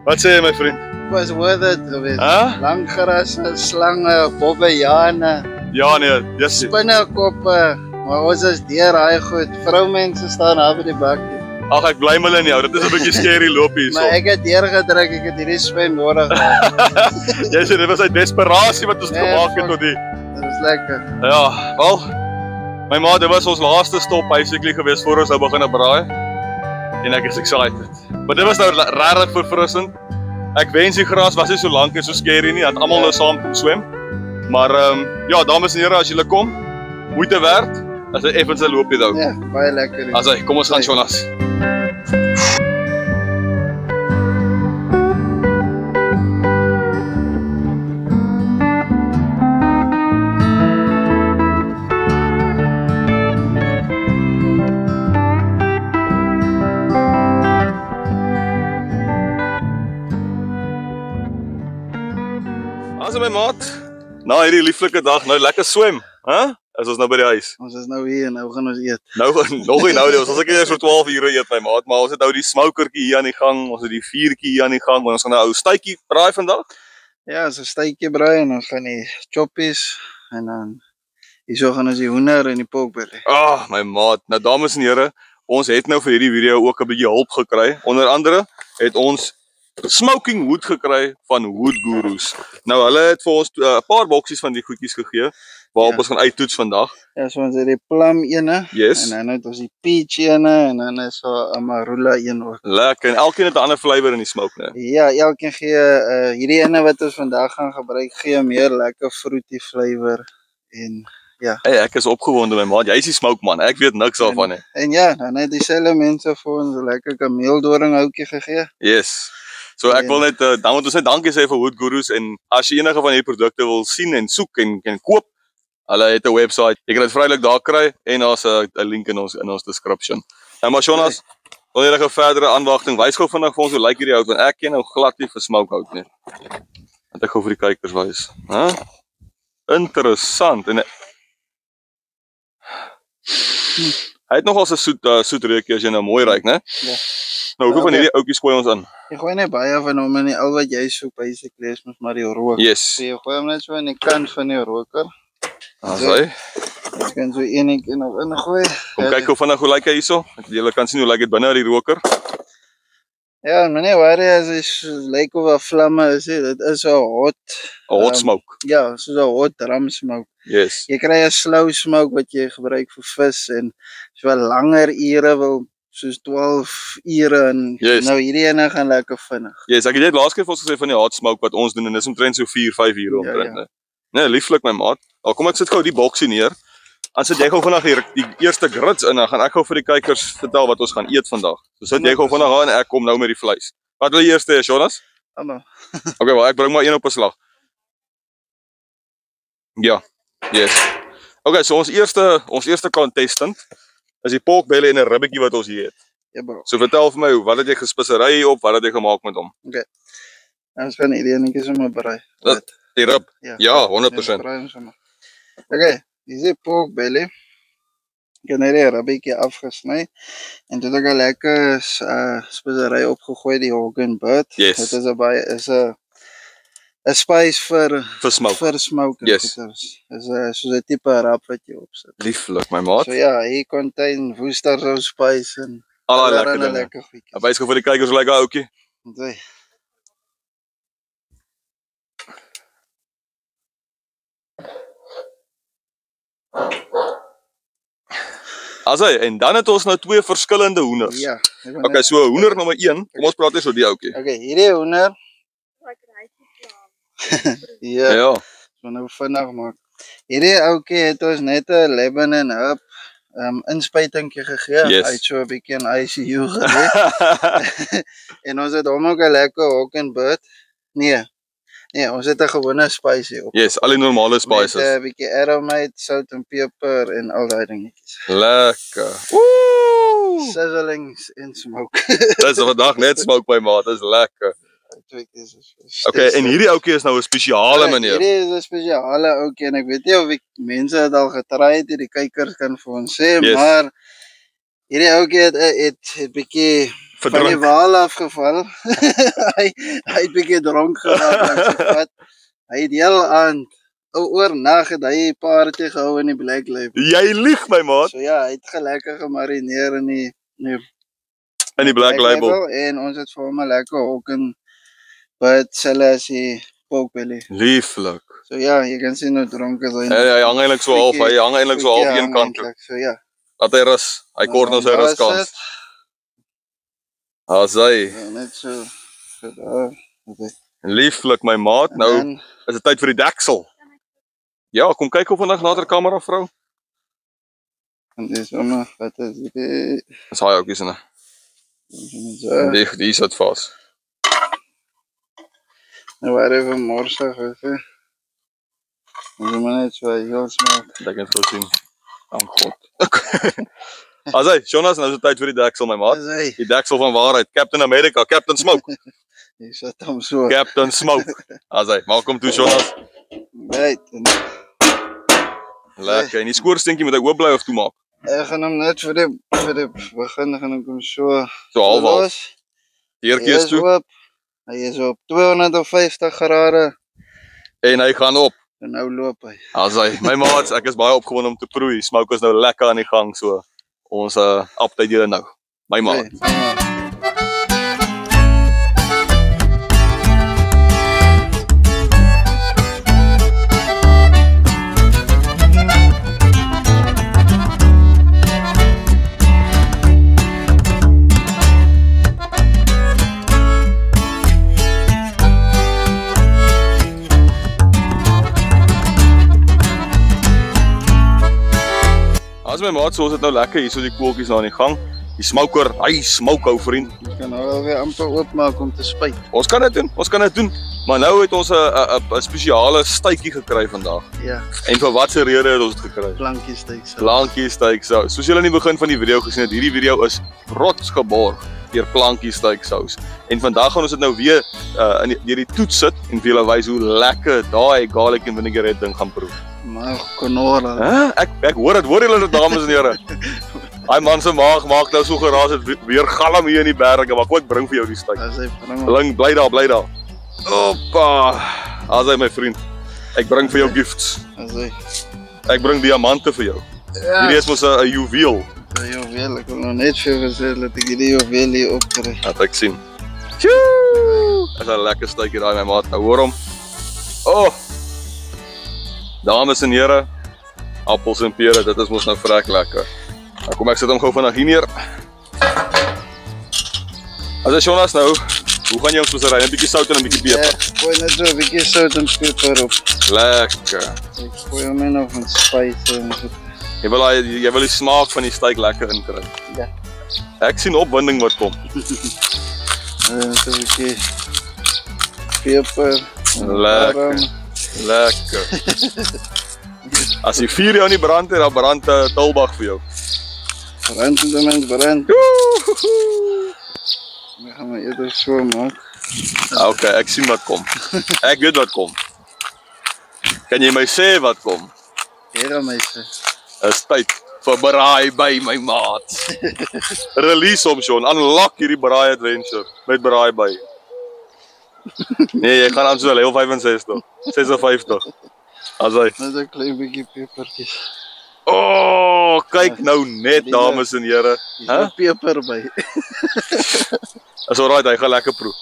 Wat sê jy my vriend?
Was worth it geweest.
Huh?
Lang gerasse, slange, bobbejane.
Ja nee, dis
Spinnekoppe. Maar ons is deur daai goed. Vroumense staan daar by die bakkie.
ag ek bly hulle nie hou. Dit is 'n bietjie scary loop hierso.
Maar ek het deurgedruk, ek het hierdie swem nodig gehad.
Jy sê dit was uit desperasie wat ons
Nee,
gemaak het
fuck.
tot die.
Dit was lekker.
Ja, wel. My ma, dit was ons laaste stop basically gewees voor ons nou begin braai. En ek is excited. Maar dit was nou regtig verfrissend. Ek wens die gras was nie so lank en so scary nie, dat almal nou saam kon swem. Maar ja, dames en here, as julle kom, moeite werd. As 'n effense loopie nou.
Ja, baie lekker.
As kom ons gaan Jonas. As my maat, na hierdie lieflike dag nou lekker swem, hè? Is ons nou by die huis.
Ons is nou hier en nou gaan ons eet.
Nou nog nie nou nie, ons het eers so 12 ure eet my maat, maar ons het nou die smokertjie hier aan die gang, ons het die vuurtjie hier aan die gang, ons gaan nou 'n ou stytjie braai vandag.
Ja, so 'n stytjie braai en ons gaan die choppies en dan hierso gaan ons die hoender en die porkbelly.
My maat. Nou dames en here, ons het nou vir hierdie video ook 'n bietjie hulp gekry. Onder andere het ons smoking wood gekry van Wood Gurus. Nou hulle het vir ons 'n paar boksies van die goedjies gegee waarop ons gaan uittoets vandag.
Ja, so ons het die plum ene
Yes.
en dan het ons die peach ene en dan is so 'n marula een ook.
Lekker. En elkeen het 'n ander flavour in die smoke, né?
Ja, elkeen gee hierdie ene wat ons vandag gaan gebruik gee meer lekker fruity flavor en
Hey, ek is opgewonde my maat. Jy's die smoke man. Ek weet niks daarvan nie.
en ja, dan het dieselfde mense vir ons 'n lekker kameeldoring houtjie gegee.
Yes. So ek wil net dan moet ons net dankie sê vir Wood Gurus en as jy enige van hierdie produkte wil sien en soek en koop, hulle het 'n webwerf. Jy kan dit vrylik daar kry en daar's 'n link in ons description. Nou maar Jonas, wil jy nog 'n verdere aanwagting wys gou vinnig vir ons hoe lyk hierdie hout want ek ken nou glad nie vir smoke hout nie. Want ek gou vir die kykers wys. Hæ? Interessant en hy het nogal 'n soet reukie as jy nou mooi ruik, né?
Ja.
Nou hoeveel van hierdie oudjies gooi ons in?
Jy gooi net baie van hom in al wat jy soek basically is mos maar die rook.
Yes.
So jy gooi hom net so aan die kant van die roker.
As hy.
Jy kan so enetjie nog ingooi.
Kom kyk hoe vinnig hoe lyk hy hierso. Julle kan sien hoe lyk dit binne die roker.
Ja, meneer, waar is lyk of 'n vlamme is dit. Dit is so hot.
'n Hot smoke.
Ja, so 'n hot ram smoke.
Yes.
Jy kry 'n slow smoke wat jy gebruik vir vis en as jy wel langer ure wil soos 12 ure en
Yes.
nou hierdie ene gaan lekker vinnig.
Yes, ek het net laas keer vir ons gesê van die hot smoke wat ons doen en dis omtrent so 4-5 ure omtrent, né? Nee, lieflik my maat. Al kom ek sit gou die boksie neer. Dan sit jy gou vinnig die eerste grits in, dan gaan ek gou vir die kykers vertel wat ons gaan eet vandag. So sit jy gou vinnig aan en ek kom nou met die vleis. Wat wil jy eers hê, Jonas?
Almal.
Okay, wel ek bring maar een op 'n slag. Ja. Yes. Okay, so ons eerste contestant is die pork belly en 'n ribbetjie wat ons hier het.
Ja, bro.
So vertel vir my, wat het jy gespissery op? Wat het jy gemaak met hom?
Ons gaan hierdie enetjie sommer braai.
Die rib.
Ja,
Ja, 100%.
braai hom sommer. Okay, dis die pork belly. Ek het net die ribbetjie afgesny en toe het ek 'n lekker spesery opgegooi, die Hogan bird.
Yes.
Dit is 'n spice vir
Smoke.
smoke.
Yes.
Dit is soos 'n tipe rap wat jy opsit.
Lieflik my maat.
So ja, hier contain Worcestershire spice en
Al daai
allerlei
lekker dinge.
lekker goedjies.
Wys gou vir die kykers hoe lyk daai ouetjie.
Okay.
Asai, en dan het ons nou twee verskillende hoenders.
Ja.
Okay, so hoender nommer 1. Kom ons praat eers oor die ouetjie.
Okay, hierdie hoender. Ja.
Ja.
So nou vinnig maak. Hierdie ouetjie het ons net 'n Lebanon herb inspuitingkie gegee.
Yes.
Hy het so 'n bietjie in ICU gelê. En ons het hom ook 'n lekker Hogan bird. Nee, ons het 'n gewone spicy op.
Yes, al die normale spices.
Met 'n bietjie aromat, sout en peper en al daai dingetjies.
Lekker. Woe!
Sizzlings en smoke.
Dis vandag net smoke by maat, dis lekker. Okay, en hierdie ouetjie is nou 'n spesiale meneer.
Hierdie is 'n spesiale ouetjie en ek weet nie of mense dit al getry het, die kykers kan vir ons sê,
Yes.
maar hierdie ouetjie het bietjie van die
Verdrink.
wal afgeval. hy het bietjie dronk geraak en so wat. Hy het heel aand oornag het hy paartjie gehou in die Black Label.
Jy lieg my maat.
So ja, hy het gelekker gemarineer in die
In die Black Label.
En ons het vir hom 'n lekker ook in but Selassie pork belly.
Lieflik.
So ja, jy kan sien hoe dronk is hy.
Hy hang eintlik so half, hy hang eintlik so half een kant toe.
So ja.
Laat hy rus. Hy kort nou sy ruskans. As hy.
Ja, net so daar.
Lieflik my maat. Nou is dit tyd vir die deksel. Ja, kom kyk of vandag later kamera vrou.
En dis sommer wat is dit?
Dis hy ook isne. Die sit vas.
Nou waar even morsig is hè. Ons moet net so heel smaak.
Dat kan het sien. Dank God. As hy, Jonas, nou is dit tyd vir die deksel my maat. Die deksel van waarheid. Captain America, Captain Smoke.
Jy sit hom so.
Captain Smoke. As hy, maak hom toe Jonas.
Right.
Lekker. En die skoorstinkie moet hy oop bly of toemaak?
Ek gaan hom net vir die begin gaan ek hom so
half. Deurtjies toe.
Hy is op 250 grade.
En hy gaan op.
En nou loop hy.
As hy, my maats, ek is baie opgewonde om te proei. Smoke is nou lekker aan die gang so. Ons appetite julle nou. My maat. As my maat, so is dit nou lekker hier so die koeltjies nou aan die gang. Die smoker, hy smoke ou vriend.
Jy kan nou weer amper oopmaak om te spuit.
Ons kan dit doen, Maar nou het ons 'n spesiale stytjie gekry vandag.
Ja.
En vir watter rede het ons dit gekry?
Blankie steak.
Blankie steak sous. Soos julle in die begin van die video gesien het, hierdie video is rots geborg deur Blankie steak sous. En vandag gaan ons dit nou weer deur die toets sit en vir julle wys hoe lekker daai garlic and vinaigrette ding gaan proe.
Maar konora.
Ek hoor julle dit dames en here. Hy man se maag maak nou so geraas het weer galm hier in die berge, maar ek bring vir jou die steak. Bly daar. Hoppa. As hy my vriend. Ek bring vir jou gifts. Ek bring diamante vir jou.
Ja.
Hierdie is mos 'n juweel.
'n Juweel, ek wil nog net vir gesê dat ek hierdie juweel hier opkry.
Laat ek sien. Tjoe! Dis 'n lekker steekie daai my maat. Nou hoor hom. Dames en here, appels en pere, dit is mos nou vrek lekker. Nou kom ek sit hom gou vinnig hier neer. As jy Jonas nou, hoe gaan jy ons spesery? 'n bietjie sout en 'n bietjie peper.
Ja, gooi net so 'n bietjie sout en peper op.
Lekker.
Ek gooi hom in of 'n spice en so.
Jy wil die smaak van die steak lekker inkry.
Ja.
Ek sien opwinding wat kom.
So 'n bietjie peper.
Lekker. As jy 4 jou nie brand het, dan brand Tulbag vir jou.
Brand en dan brand. Dan gaan we eerder so maak.
Okay, ek sien wat kom. Ek weet wat kom. Kan jy my sê wat kom?
Here my sê.
Is tyd vir braai by my maat. Release hom Sean, unlock hierdie braai adventure met braai by. Nee, jy gaan aan so level 65, 56. As hy.
Net 'n klein bietjie pepertjies.
Kyk nou net dames en here.
Peper by.
Is alright, hy gaan lekker proe.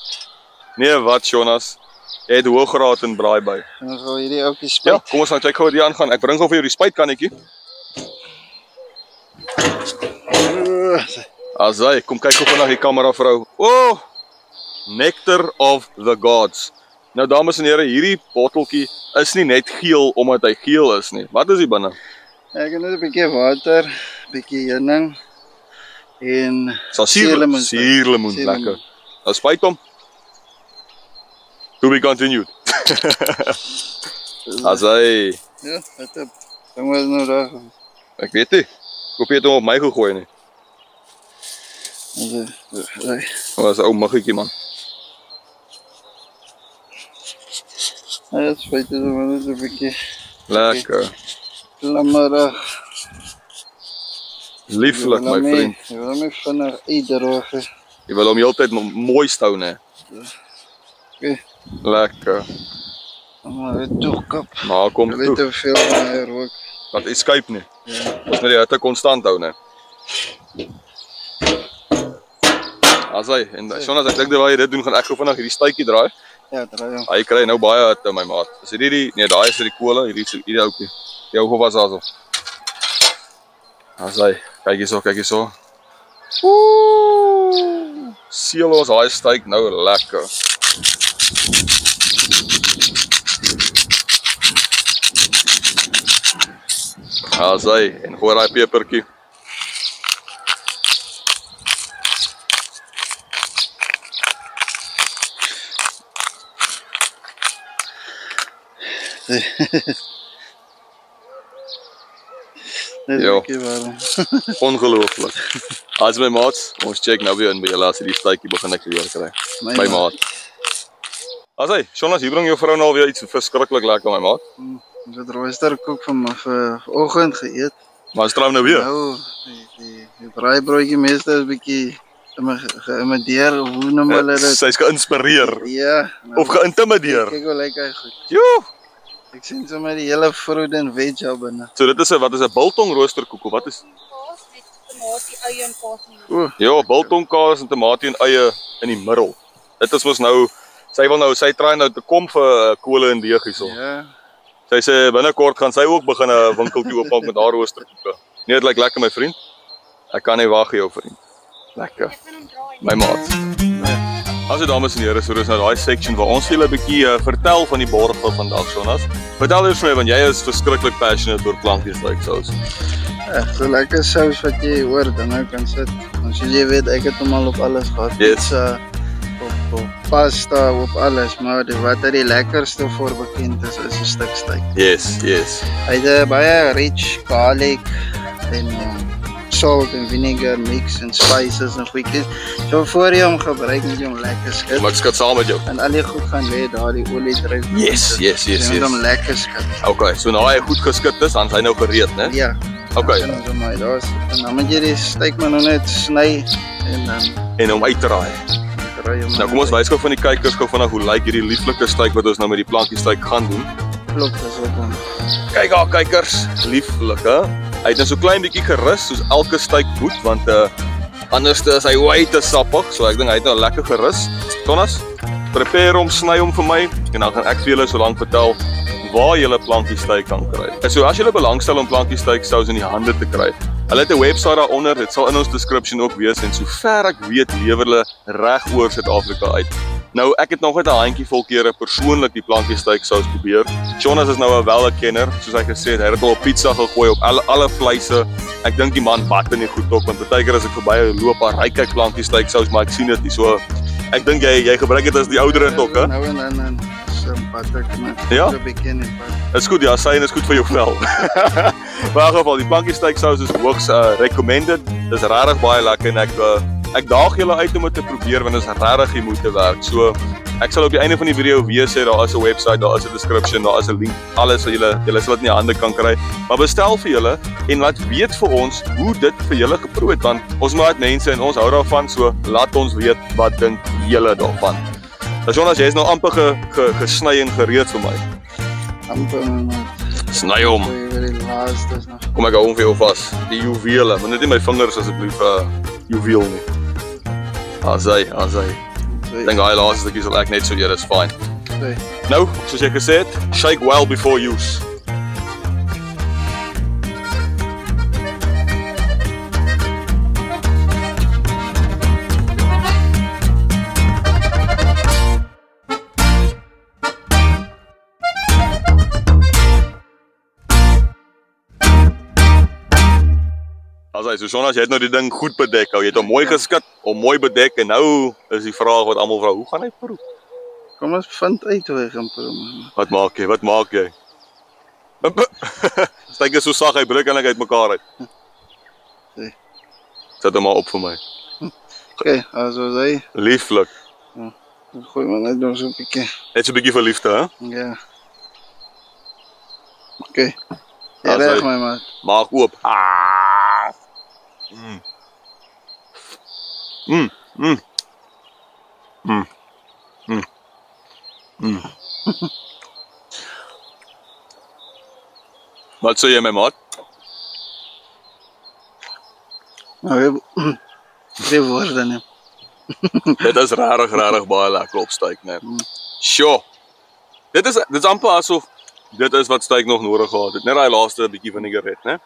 Nee, wat Jonas? Jy het hoëgraad in braai by.
Dan gaan we hierdie ouetjie spuit.
Ja, kom ons nou kyk gou wat hier aangaan. Ek bring gou vir jou die spuitkannetjie. As hy, kom kyk gou na die kamera vrou. Nectar of the gods. Nou dames en here, hierdie botteltjie is nie net geel omdat hy geel is nie. Wat is hier binne?
Ek het net 'n bietjie water, bietjie heuning en
suurlemoen lekker. Nou spuit hom. To be continued. As hy.
Ja, dit het dan was nou daar.
Ek weet nie. Ek hoop jy het hom op my gegooi nie. Was 'n ou muggetjie man.
Dit spuit dit maar net 'n bietjie.
Lekker.
Lammerig.
Lieflik my vriend.
Jy wil my vinnig uitdroog.
Jy wil hom heeltyd mooi hou, né?
Okay.
Lekker.
Maar het toekap.
Maar kom
Jy weet
toe.
te veel van hy rook.
Want escape nie.
Ja.
Ons moet die hitte konstant hou, né? Asai, en Jonas, ek dink terwyl jy dit doen, gaan ek gou vinnig hierdie stuitjie draai.
Ja, draai hom.
Hy kry nou baie hitte, my maat. Is hierdie nee, daai is vir die kolle, hierdie ouetjie. Jou hou vas daarso. Asai, kyk hierso, kyk hierso. Ooh! Seel ons daai stuit nou lekker. Asai, en gooi daai pepertjie.
Dit
Ja.
is waarom.
Ongelooflik. As my maats, ons check nou weer in by julle as hierdie stuitjie begin ek weer kry. My maat. Asai, Jonas, hier bring jou vrou nou alweer iets verskriklik lekker, my maat.
Ons het roosterkoek vir oggend geëet.
Maar is trouw nou weer?
Nou, die braaibroodjie meeste is bietjie geïmiteer, hoe noem hulle dit?
Sy is geïnspireer.
Ja.
Of geïntimideer.
Kyk hoe lyk hy goed.
Jo!
Ek sien sommer die hele fruit en veg al binne.
So dit is 'n wat is 'n biltong roosterkoek of wat is?
Kaas met tomatie, eie en kaas.
Ja, biltong kaas en tamatie en eie in die middel. Dit is mos nou sy try nou te kom vir kole en deeg hierso.
Ja.
Sy sê binnekort gaan sy ook begin 'n winkeltjie oopmaak met haar roosterkoeke. Nee, dit lyk lekker my vriend. Ek kan nie wag vir jou vriend. Lekker. My maat. Also dames en here, so dis nou daai section waar ons julle 'n bietjie vertel van die borg van vandag, Jonas. Vertel eers vir my want jy is verskriklik passionate oor plankies like sous.
Ja, so lekker sous wat jy oor dan nou kan sit. Ons jy weet ek het hom al op alles gehad.
Yes.
Pizza, op pasta, op alles, maar wat die lekkerste voor bekend is 'n stuk steak.
Yes, yes.
Hy het baie rich garlic en salt en vinegar mix en spices en goedjies. So voor jy hom gebruik moet jy hom lekker skud.
Maar ek skat saam met jou.
En al die goed gaan lê daar die olie dryf.
Yes, yes, yes,
Jy moet
yes.
hom lekker skud.
Okay, so nou hy goed geskit is, dan is hy nou gereed, né?
Ja.
Okay.
Dan so maar daar's en dan moet jy die steak maar nou net sny en dan
En hom uitdraai.
draai jy hom.
Nou kom ons wys gou van die kykers gou vanaf hoe lyk hierdie lieflike steak wat ons nou met die plankie steak gaan doen.
klop is op hom.
Kyk daar kykers, lieflik hè. Hy het net so klein bietjie gerus soos elke steak moet want anders is hy way te sappig, so ek dink hy het nou lekker gerus. Jonas, prepare hom, sny hom vir my en dan gaan ek vir julle so lank vertel waar jy plankie steak kan kry. En so as jy belangstel om plankie steak sous in die hande te kry, hulle het 'n webwerf daaronder, dit sal in ons description ook wees en sover ek weet lewer hulle reg oor Suid-Afrika uit. Nou ek het nog net 'n handjie vol kere persoonlik die plankie steak sous probeer. Jonas is nou 'n welkenner, soos hy gesê het, hy het al op pizza gegooi op alle vleise. Ek dink die man batte nie goed op want baie keer as ek verby loop, hy kyk plankie steak sous, maar ek sien dit nie so. Ek dink jy gebruik dit as die ouderend ook, hè?
Nou en dan some butter met
Ja?
'n bietjie in.
Is goed, ja, syne is goed vir jou vel. Maar in geval, die plankie steak sous is hoogs recommended. Dis regtig baie lekker en ek daag julle uit om dit te probeer want dit is regtig die moeite werd. So ek sal op die einde van die video weer sê daar is 'n webwerf, daar is 'n description, daar is 'n link, alles wat julle sal dit in die hande kan kry. Maar bestel vir julle en laat weet vir ons hoe dit vir julle geproe het want ons maak mense en ons hou daarvan, so laat ons weet wat dink julle daarvan. Nou Jonas, jy is nou amper gesny en gereed vir my.
Amper maar.
Sny hom.
Vir die laaste is nog.
Kom ek hou hom vir jou vas. Die juwele, maar net nie my vingers asseblief juweel nie. Asai. Ek dink daai laaste stukkie sal ek net so eet, is fine.
Twee.
Nou, soos jy gesê het, shake well before use. Asai, so Jonas, jy het nou die ding goed bedek. Jy het hom mooi geskit, hom mooi bedek en nou is die vraag wat almal vra, hoe gaan hy proe?
Kom ons vind uit hoe hy gaan proe.
Wat maak jy? Steek is so sag, hy breek eintlik uitmekaar uit.
Nee.
Sit hom maar op vir my.
Okay, also hy.
Lieflik.
Gooi maar net nog so 'n bietjie.
Net so 'n bietjie verliefde, hè?
Ja. Okay.
Ja,
Ja, reg
sorry.
my maat.
Maak oop. Wat sê jy my maat?
Nou, geen woorde nie.
Dit is rarig baie lekker opstyk, né? Sjoe. Dit is amper asof dit is wat styk nog nodig gehad het. Net daai laaste bietjie van die gered, né?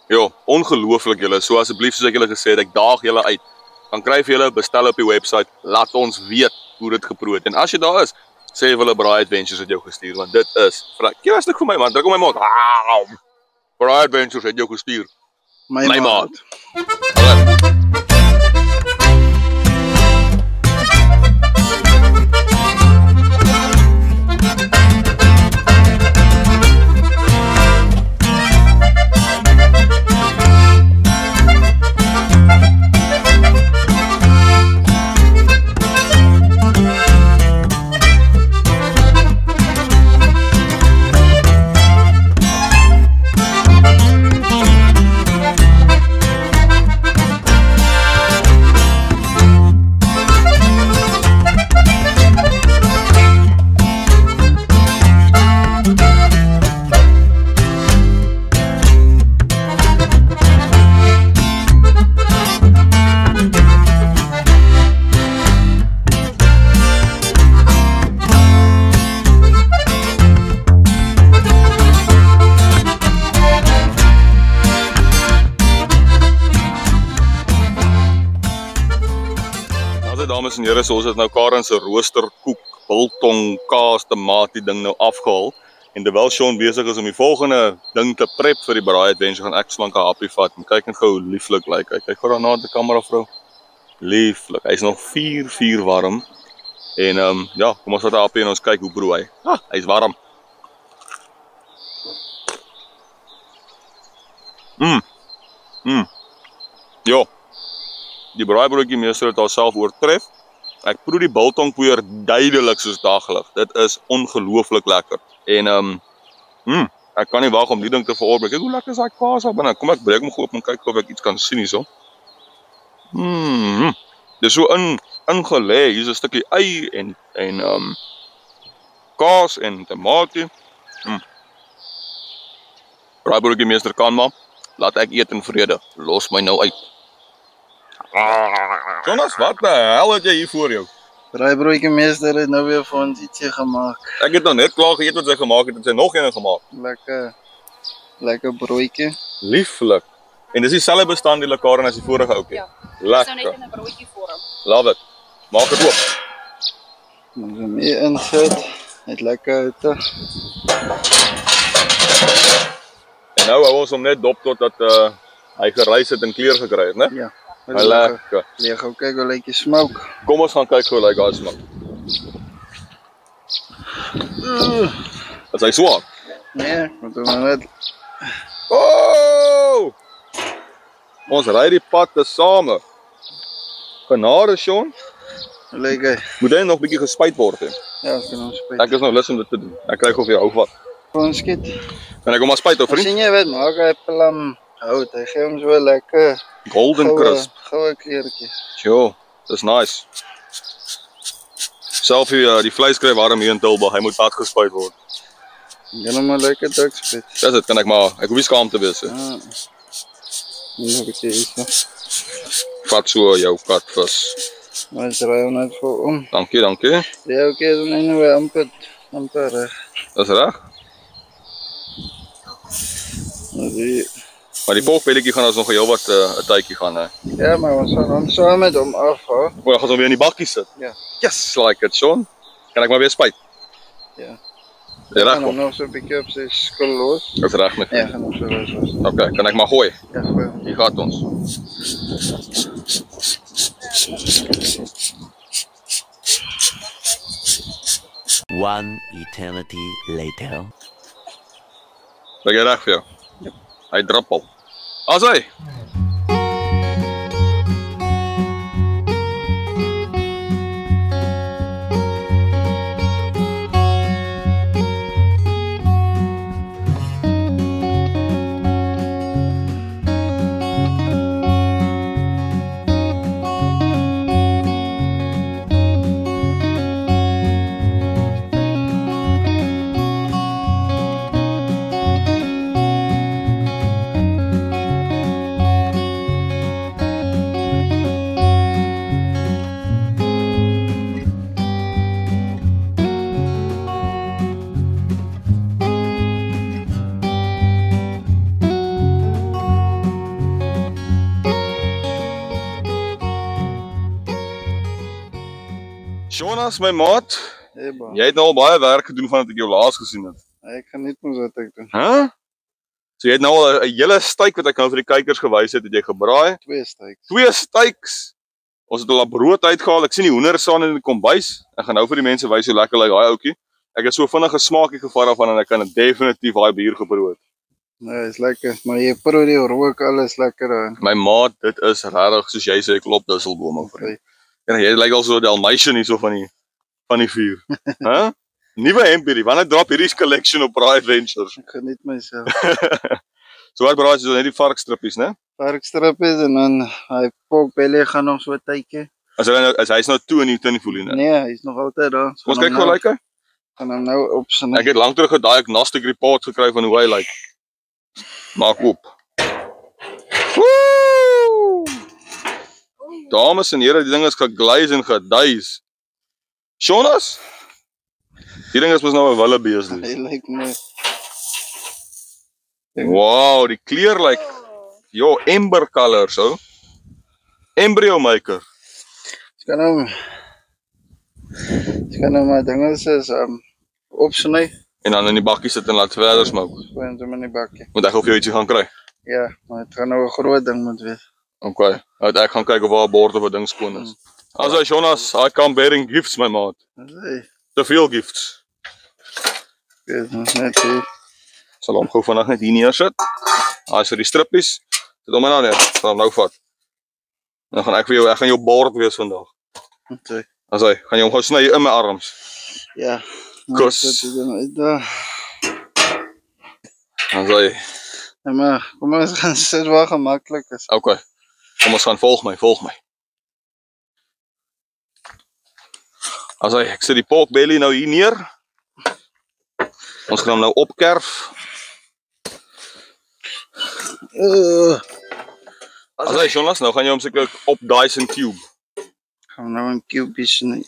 Ja, ongelooflik julle. So asseblief soos ek julle gesê het, ek daag julle uit. Dan kry vir julle bestel op die webwerf. Laat ons weet hoe dit geproe het. En as jy daar is, sê vir hulle Braai Adventures het jou gestuur, want dit is kyk as dit vir my man, druk op my maat. Braai Adventures het jou gestuur. My maat. Dames en here, so ons het nou Karen se roosterkoek, biltong, kaas, tamatie ding nou afgehaal. En terwyl Sean besig is om die volgende ding te prep vir die Braai Adventure, gaan ek slank 'n happie vat. En kyk net gou hoe lieflik lyk hy. Kyk gou daarna die kamera vrou. Lieflik. Hy's nog 4 warm. En ja, kom ons vat 'n happie en ons kyk hoe broei hy. Hy's warm. Ja. Die braaibroodjie meester het haarself oortref. Ek proe die biltongpoeier duidelik soos daglig. Dit is ongelooflik lekker. En ek kan nie wag om die ding te verorbreek. Kyk hoe lekker is daai kaas daar binne. Kom ek breek hom gou op en kyk of ek iets kan sien hierso. Dis so ingelê. Hier's 'n stukkie ei en kaas en tamatie. Braaibroodjie meester kan maar. Laat ek eet in vrede. Los my nou uit. Jonas, wat die hel het jy hier voor jou?
Braaibroodjie meester het nou weer vir ons ietsie gemaak.
Ek het nou net klaar geëet wat sy gemaak het en sy nog een gemaak.
Lekker broodjie.
Lieflik. En dis dieselfde bestanddele Karen as die vorige ouetjie.
Ja.
Lekker.
Dis nou net in 'n broodjie vorm.
Love it. Maak dit oop.
Ons hom hier insit. Net lekker uit.
En nou hou ons hom net dop totdat hy gereis het en kleur gekry het, né?
Ja.
Lekker.
Leeg gou kyk hoe lyk die smoke.
Kom ons gaan kyk hoe lyk daai smaak. Is hy swaar?
Nee, moet hom net.
Oh! Ons ry die pad te same. Genade, Sean.
Lyk hy.
Moet hy nog bietjie gespuit word hè?
Ja, ons kan hom spuit.
Ek is nou lus om dit te doen. Ek kry gou vir jou wat.
Ons skiet.
Kan ek hom maar spuit of vriend?
Sien jy wat maak hy plam hout. Hy gee hom so lekker
Golden crisp.
Goue kleurtjies.
Sjoe, dis nice. Self die vleis kry warm hier in Tilburg. Hy moet pad gespuit word.
Jy nou maar lekker dik spit.
Dis dit, kan ek maar. Ek hoef nie skaam te wees.
Nog iets hier.
Vat so jou katvis.
Maar is ry net vir om.
Dankie, dankie.
Ja, oké, dan nou weer amper reg.
Dis reg. Maar die porkbelletjie gaan ons nog heel wat 'n tydjie gaan hè.
Ja, maar ons gaan saam met hom afhou.
O, dan gaan ons weer in die bakkie sit.
Ja.
Yes, like it, Sean. Kan ek maar weer spuit?
Ja.
Jy reg
Gaan
kom.
nog so 'n bietjie op sy skil los.
Dis reg met.
Ja, gaan nog so los.
Okay, kan ek maar gooi?
Ja, gooi.
Hier gaan ons.
One eternity later.
Is jy reg vir jou? Ja. Hy druppel. As hy. Jonas, my maat,
Hey, ba.
jy het nou al baie werk gedoen vandat ek jou laas gesien het.
Ek gaan net mos wat ek doen.
Huh? So jy het nou al 'n hele steak wat ek nou vir die kykers gewys het jy gebraai.
2 steaks.
2 steaks. Ons het al 'n brood uitgehaal. Ek sien die hoender staan in die kombuis. Ek gaan nou vir die mense wys hoe lekker lyk daai ouetjie. Ek het so vinnig 'n smaakie gevat daarvan en ek kan definitief daai bier gebrood.
Nee, is lekker. Maar jy proe die rook alles lekker aan.
My maat, dit is regtig soos jy sê klop dusselbome vir.
Okay.
En jy lyk al so Dalmatian hier so van die vuur. Hæ? Nuwe hemp hierdie. Wanneer drop hierdie collection op Braai Adventures?
Ek geniet myself.
So wat braai is net die varkstrippies, né?
Varkstrippies en dan hy pork belly gaan nog so 'n tydjie.
Hy's nou toe in die voelie, né?
Nee, hy's nog altyd daar.
Ons kyk gou lyk hy.
Gaan hom nou op sy.
Ek het lank terug 'n diagnostic report gekry van hoe hy lyk. Maak op. Woe! Dames en here, die ding is geglaze en geduis. Jonas? Die ding is mos nou 'n willebees nie.
Hy lyk my.
Wow, die kleur lyk amber color so. Embryo maker.
Ek kan nou maar dinge is opsny.
En dan in die bakkie sit en laat verder smoke.
Gooi hom in die bakkie.
Moet ek of jy ietsie gaan kry?
Ja, maar dit gaan nou 'n groot ding moet wees.
Okay. Ek gaan kyk of daar 'n bord of 'n ding skoon is. Also Jonas, I come bearing gifts my maat.
Hey,
Te veel gifts.
dit is net hier.
Sal hom gou vanaand net hier neersit. Daai is vir die strippies. Sit hom nou neer. Gaan hom nou vat. Dan gaan ek gaan jou bord wees vandag.
Okay.
Asai, gaan jy hom gou sny in my arms.
Ja.
Kus. Asai.
Ja, maar kom ons gaan sit waar gemaklik is.
Okay. Kom ons gaan volg my. Asai, ek sit die pork belly nou hier neer. Ons gaan hom nou opkerf. Asai, Jonas, nou gaan jy hom seker op dice en cube.
Gaan nou 'n cube sny.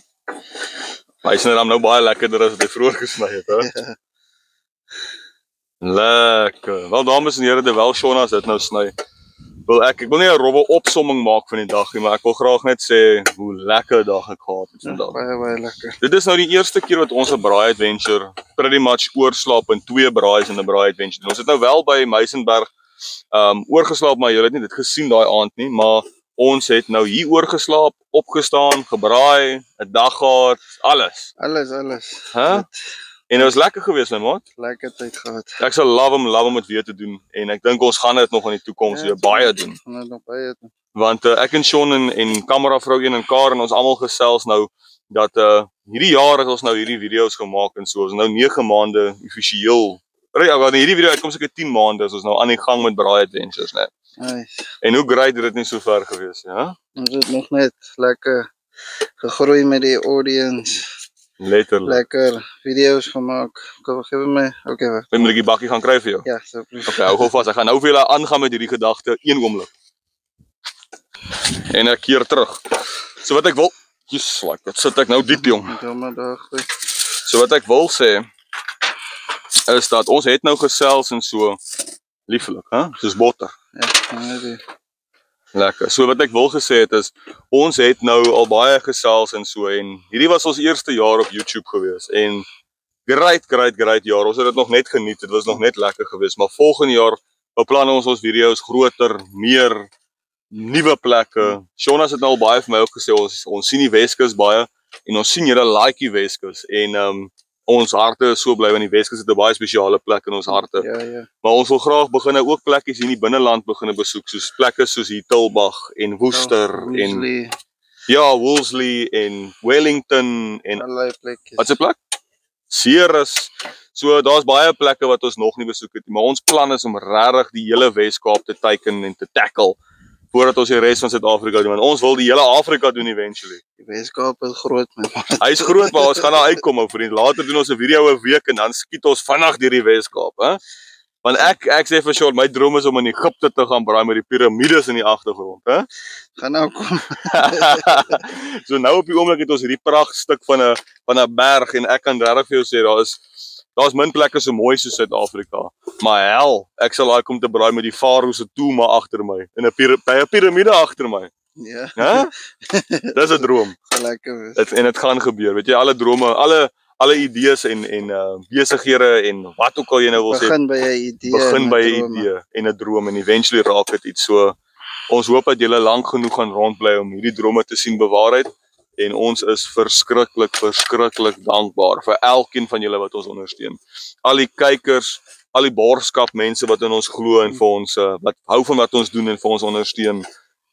Hy sny hom nou baie lekkerder as wat hy vroeër gesny het, hè? Lekker. Wel dames en here, terwyl Jonas dit nou sny, ek wil nie 'n rowwe opsomming maak van die dag nie, maar ek wil graag net sê hoe lekker dag ek gehad het vandag.
Baie lekker.
Dit is nou die eerste keer wat ons 'n braai adventure pretty much oorslaap in 2 braais in 'n braai adventure. Ons het nou wel by Meisenberg oorgeslaap, maar julle het nie dit gesien daai aand nie, maar ons het nou hier oorgeslaap, opgestaan, gebraai, 'n dag gehad, alles.
Alles.
Hæ? En dit was lekker geweest my maat.
Lekker tyd gehad.
Ek sal love om dit weer te doen en ek dink ons gaan dit nog in die toekoms weer baie doen.
Gaan dit nog baie doen.
Want ek en Sean en kameravrou 1 en Karen ons almal gesels nou dat hierdie jaar het ons nou hierdie video's gemaak en so. Ons is nou 9 maande offisieel. Hierdie video uitkom seker 10 maande as ons nou aan die gang met Braai Adventures, né?
Nice.
En hoe great het dit nie so ver gewees, ja?
Ons het nog net lekker gegroei met die audience.
Letterlik.
Lekker video's gemaak. Kom, gee my. Okay, wag.
Moet ek die bakkie gaan kry vir jou?
Ja, asseblief.
Okay, hou gou vas. Ek gaan nou vir julle aangaan met hierdie gedagte een oomblik. En ek keer terug. So wat ek wil, wat sit ek nou diep jong.
Ja, maar daar gooi.
So wat ek wil sê is dat ons het nou gesels en so lieflik, hè? Soos botter.
Ja, net.
Lekker. So wat ek wil gesê het is ons het nou al baie gesels en so en hierdie was ons eerste jaar op YouTube gewees en great jaar. Ons het dit nog net geniet. Dit was nog net lekker geweest, maar volgende jaar beplan ons video's groter, meer nuwe plekke. Jonas het nou al baie vir my ook gesê ons sien die Weskus baie en ons sien julle like die Weskus en ons harte is so bly want die Weskus het 'n baie spesiale plek in ons harte.
Ja.
Maar ons wil graag begin ook plekkies hier in die binneland begin besoek, soos plekke soos hier Tulbagh en Woester en Wolseley en Wellington en
allerlei plekkies.
Wat 'n plek? Ceres. So daar's baie plekke wat ons nog nie besoek het nie, maar ons plan is om regtig die hele Weskaap te teiken en te tackle voordat ons die res van Suid-Afrika doen. Want ons wil die hele Afrika doen eventually.
Die Weskaap is groot man.
Hy is groot, maar ons gaan daar uitkom ou vriend. Later doen ons 'n video 'n week en dan skiet ons vinnig deur die Weskaap, hè? Want ek sê vir sure my droom is om in Egipte te gaan braai met die piramides in die agtergrond, hè?
Gaan nou kom.
So nou op die oomblik het ons hierdie pragtstuk van 'n berg en ek kan regtig vir jou sê daar's min plekke so mooi soos Suid-Afrika. Maar hel, ek sal daai kom te braai met die Farao se tombe agter my en by 'n piramide agter my.
Ja,
Hè? Dis 'n droom.
sal lekker wees.
En dit gaan gebeur. Weet jy, alle drome, alle idees en besighede en wat ook al jy nou wil sê,
Begin by 'n idee.
begin
en
by 'n
drome.
idee en 'n droom en eventually raak dit iets. So ons hoop dat julle lank genoeg gaan rondbly om hierdie drome te sien bewaarheid en ons is verskriklik dankbaar vir elkeen van julle wat ons ondersteun. Al die kykers, al die borgskap mense wat in ons glo en vir ons wat hou van wat ons doen en vir ons ondersteun.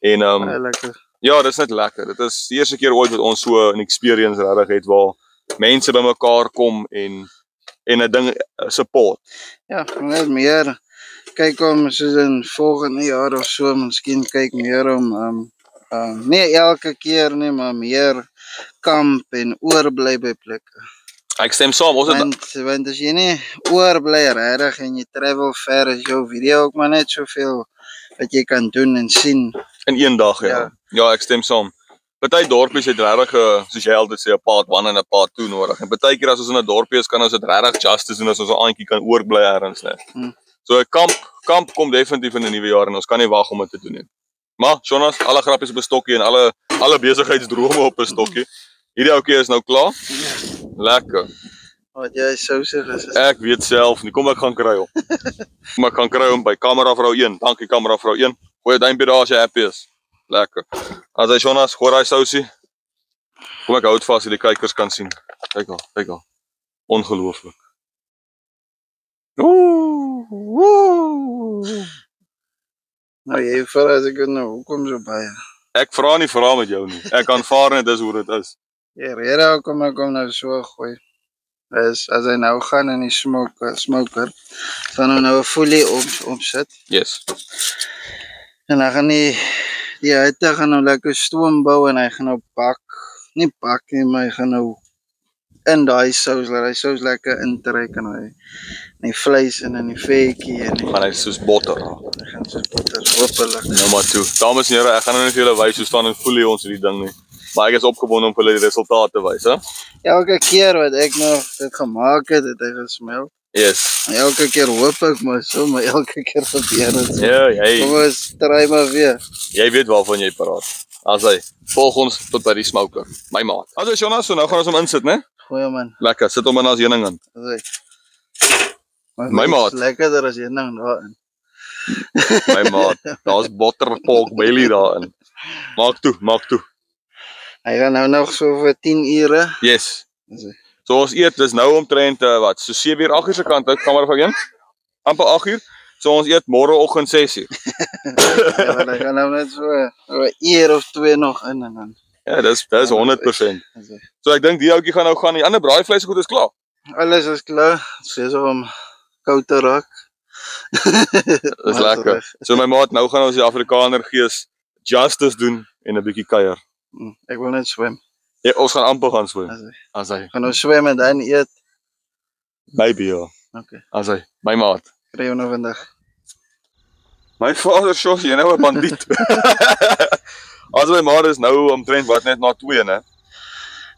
En
Baie lekker.
ja, dis net lekker. Dit is die eerste keer ooit wat ons so 'n experience regtig het waar mense bymekaar kom en 'n ding support.
Ja, net meer. Kyk om soos in volgende jaar of so, miskien kyk meer om nie elke keer nie, maar meer kamp en oorbly by plekke.
Ek stem saam. Ons het
Want as jy nie oorbly regtig en jy travel ver, is jou video ook maar net soveel wat jy kan doen en sien.
in een dag, ja.
Ja.
Ja, ek stem saam. Party dorpies het regtig soos jy altyd sê 'n part 1 en 'n part 2 nodig. En partykeer as ons in 'n dorpie is, kan ons dit regtig justice doen as ons 'n aandjie kan oorbly ergens, né. So 'n kamp kom definitief in 'n nuwe jaar en ons kan nie wag om dit te doen nie. Maar Jonas, alle grappies op 'n stokkie en alle besigheidsdrome op 'n stokkie. Hierdie ouetjie is nou klaar. Lekker.
Wat jy sou sê is
Ek weet self nie. Kom ek gaan kry hom. Kom ek gaan kry hom by kameravrou 1. Dankie kameravrou 1. Goeie duimpie daar as jy happy is. Lekker. As hy Jonas, gooi daai sousie. Kom ek hou dit vas so die kykers kan sien. Kyk al. Ongelooflik.
nou jy vir as ek nou hoekom so baie.
Ek vra nie met jou nie. Ek aanvaar net dis hoe dit is.
Ja, rede hoekom ek hom nou so gooi. Is as hy nou gaan in die smoker, gaan hom nou 'n folie opsit.
Yes.
En dan gaan die hitte gaan nou lekker stoom bou en hy gaan nou nie bak nie, maar hy gaan nou in daai sous, laat hy sous lekker intrek en hy die vleis en in die vetjie en
Gaan hy soos botter raak.
hy gaan so botter hopelik.
Nou maar toe. Dames en here, ek gaan nou net vir julle wys hoe staan en voel ons hierdie ding nie. Maar ek is opgewonde om vir julle die resultate te wys, hè?
Elke keer wat ek nog dit gemaak het hy gesmel.
Yes.
Elke keer hoop ek maar so, maar elke keer gebeur dit.
Ja,
Kom ons try maar weer.
jy weet waarvan jy praat. As hy volg ons tot by die smoker, my maat. As hy Jonas, so nou gaan ons hom insit, né?
Goeie man.
Lekker, sit hom in as heuning in. My maat.
Lekkerder as heuning daarin.
My maat. Daar's botter pork belly daarin. Maak toe.
Hy gaan nou nog so vir 10 ure.
Yes.
Dis hy.
So ons eet, dis nou omtrent wat, so 7 uur 8 uur se kant uit, kamera van 1. Amper 8 uur. So ons eet môreoggend 6 uur.
Ja, maar hy gaan nou net so 'n uur of 2 nog in en dan.
Ja, dis 100%.
Dis hy.
So ek dink die ouetjie gaan nou gaan, die ander braaivleis goed is klaar.
Alles is klaar. Besig om koud te raak.
Dis lekker. So my maat, nou gaan ons die Afrikaner gees justice doen en 'n bietjie kuier.
Ek wil net swem.
Ja, ons gaan amper gaan swem.
Dis hy.
As hy.
Gaan ons swem en dan eet.
Maybe ja.
Okay.
As hy. My maat.
Kry jou nou vandag.
My vader sê jy nou 'n bandiet. As my maat is nou omtrent wat net na 2, né?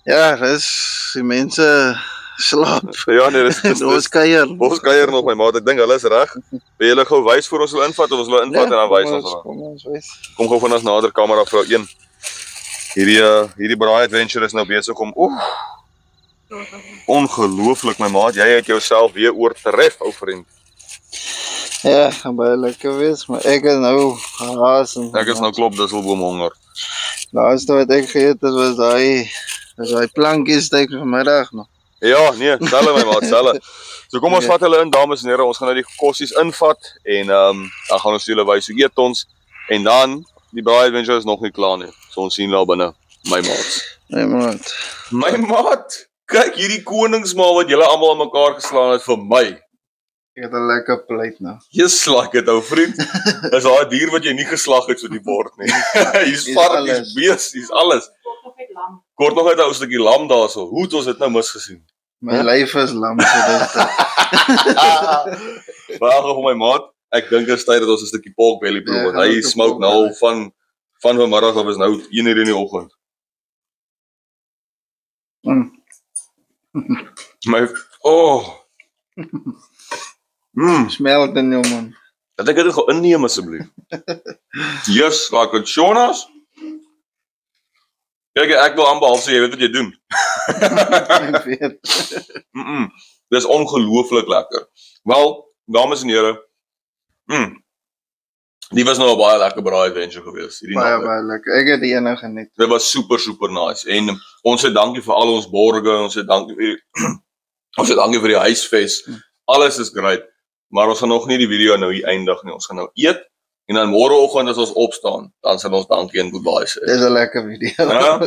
Ja, dis die mense slaap.
Ja, nee, dis
Ons kuier.
ons kuier nog my maat. Ek dink hulle is reg. Wil julle gou wys voor ons wil invat of ons wil invat en dan wys ons hulle.
Kom ons wys.
Kom gou van ons nader kamera vrou 1. Hierdie braai adventure is nou besig om ongelooflik my maat. Jy het jouself weer oortref, ou vriend.
Ja, gaan baie lekker wees, maar ek is nou geraas en
Ek is nou klop disselboom honger.
laaste wat ek geëet het was daai plankies steak vanmiddag nog.
Ja, nee, selle my maat, selle. So kom ons vat hulle in, dames en here. Ons gaan nou die kossies invat en dan gaan ons julle wys hoe eet ons en dan die braai adventure is nog nie klaar nie. So ons sien daar binne, my maat.
Nee maat.
My maat, kyk hierdie koningsmaal wat julle almal aan mekaar geslaan het vir my.
Ek het 'n lekker plate nou.
Jy slag dit ou vriend. Is daai dier wat jy nie geslag het so die bord nie. Hier's vark, hier's bees, hier's alles. Kort nog uit 'n ou stukkie lam daarso. Hoe het ons dit nou misgesien?
My lyf is lam so dis dit.
Baie vir my maat. Ek dink dit is tyd dat ons 'n stukkie pork belly proe.
Ja,
Want
gaan
hy
ook 'n
smoke
pork
nou
belly.
van vanmiddag af is nou 1 uur in die oggend. My
Smel dit nou man.
Dat ek dit gou inneem asseblief. Jesus, raak dit Jonas. Kijk, ek wil aanbehalve jy weet wat jy doen.
Ek weet.
Dis ongelooflik lekker. Wel, dames en here, die was nou 'n baie lekker braai adventure geweest hierdie
Baie,
naweek.
baie lekker. Ek het die ene geniet.
Dit was super nice. En ons sê dankie vir al ons borge, ons sê dankie vir ons sê dankie vir die huisves. Alles is great, maar ons gaan nog nie die video nou hier eindig nie. Ons gaan nou eet en dan môreoggend as ons opstaan, dan sal ons dankie en goodbye sê.
Dis 'n lekker video.
Ja?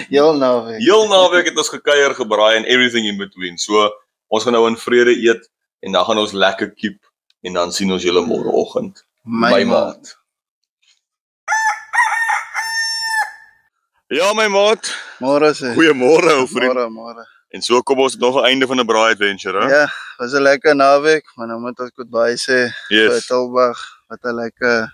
Heel naweek.
Heel naweek het ons gekuier, gebraai en everything in between. So ons gaan nou in vrede eet en dan gaan ons lekker keep en dan sien ons julle môreoggend.
My maat.
Ja my maat.
Môre sê.
Goeiemôre ou vriend.
Môre.
En so kom ons nog 'n einde van 'n braai adventure, hè?
Ja, was 'n lekker naweek, maar nou moet ons goodbye sê vir
Yes.
Tilburg. Wat 'n lekker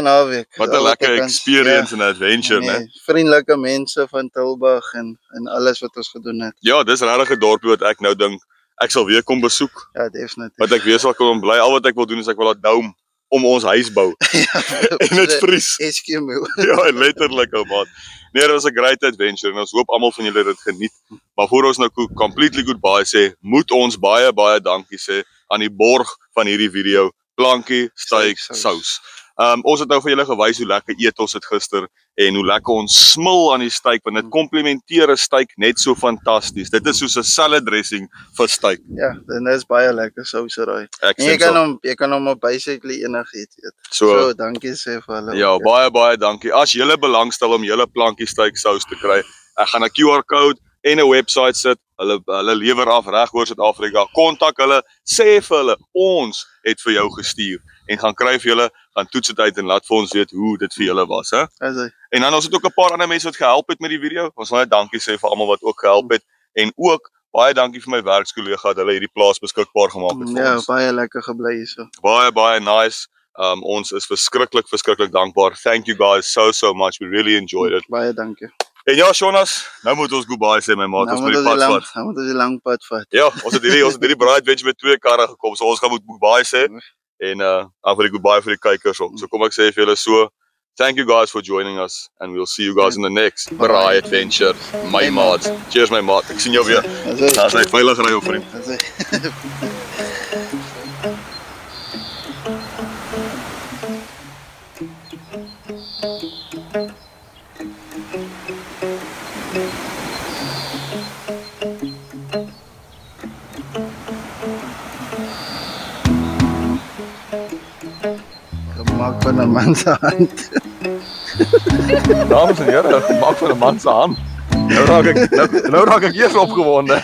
naweek.
Wat 'n lekker experience en adventure, né?
Vriendelike mense van Tilburg en alles wat ons gedoen het.
Ja, dis regtig 'n dorpie wat ek nou dink ek sal weer kom besoek.
Ja, definitief.
Wat ek weer sal kom bly. Al wat ek wil doen is ek wil 'n dome om ons huis bou. En dit vries.
Eskimo.
Ja, letterlik ou maat. Nee, dit was 'n great adventure en ons hoop almal van julle het dit geniet. Maar voor ons nou completely goodbye sê, moet ons baie dankie sê aan die borg van hierdie video, Plankie Steak Sous. Ons het nou vir julle gewys hoe lekker eet ons het gister en hoe lekker ons smil aan die steak, want dit komplementeer 'n steak net so fantasties. Dit is soos 'n salad dressing vir steak.
Ja, dit is baie lekker sousery.
Ek
En jy kan hom op basically enigiets eet.
So
dankie sê vir hulle.
ja, baie dankie. As julle belangstel om julle Plankie Steak Sous te kry, ek gaan 'n QR code en 'n webwerf sit. Hulle lewer af reg oor Suid-Afrika. Kontak hulle, sê vir hulle ons het vir jou gestuur en gaan kry vir julle, gaan toets dit uit en laat vir ons weet hoe dit vir julle was, hè? En dan ons het ook 'n paar ander mense wat gehelp het met die video. Ons wil net dankie sê vir almal wat ook gehelp het en ook baie dankie vir my werkskollega dat hulle hierdie plaas beskikbaar gemaak het vir
Ja,
ons.
baie lekker gebly hierso.
Baie nice. Ons is verskriklik dankbaar. Thank you guys so much. We really enjoyed it.
Baie dankie.
En ja, Jonas, nou moet ons goodbye sê my maat. Ons moet die pad vat.
Nou moet ons die lang pad vat.
Ja, ons het hierdie braai adventure met 2 karre gekom. So ons gaan moet goodbye sê en dan vir die goodbye vir die kykers ook. So kom ek sê vir julle so, thank you guys for joining us and we'll see you guys in the next braai adventure. My maat. Cheers my maat. Ek sien jou weer. Daar's hy veilig ry ou vriend.
Gemaak van 'n man se hand.
Dames en here, gemaak van 'n man se hand. Nou raak ek eers opgewonde.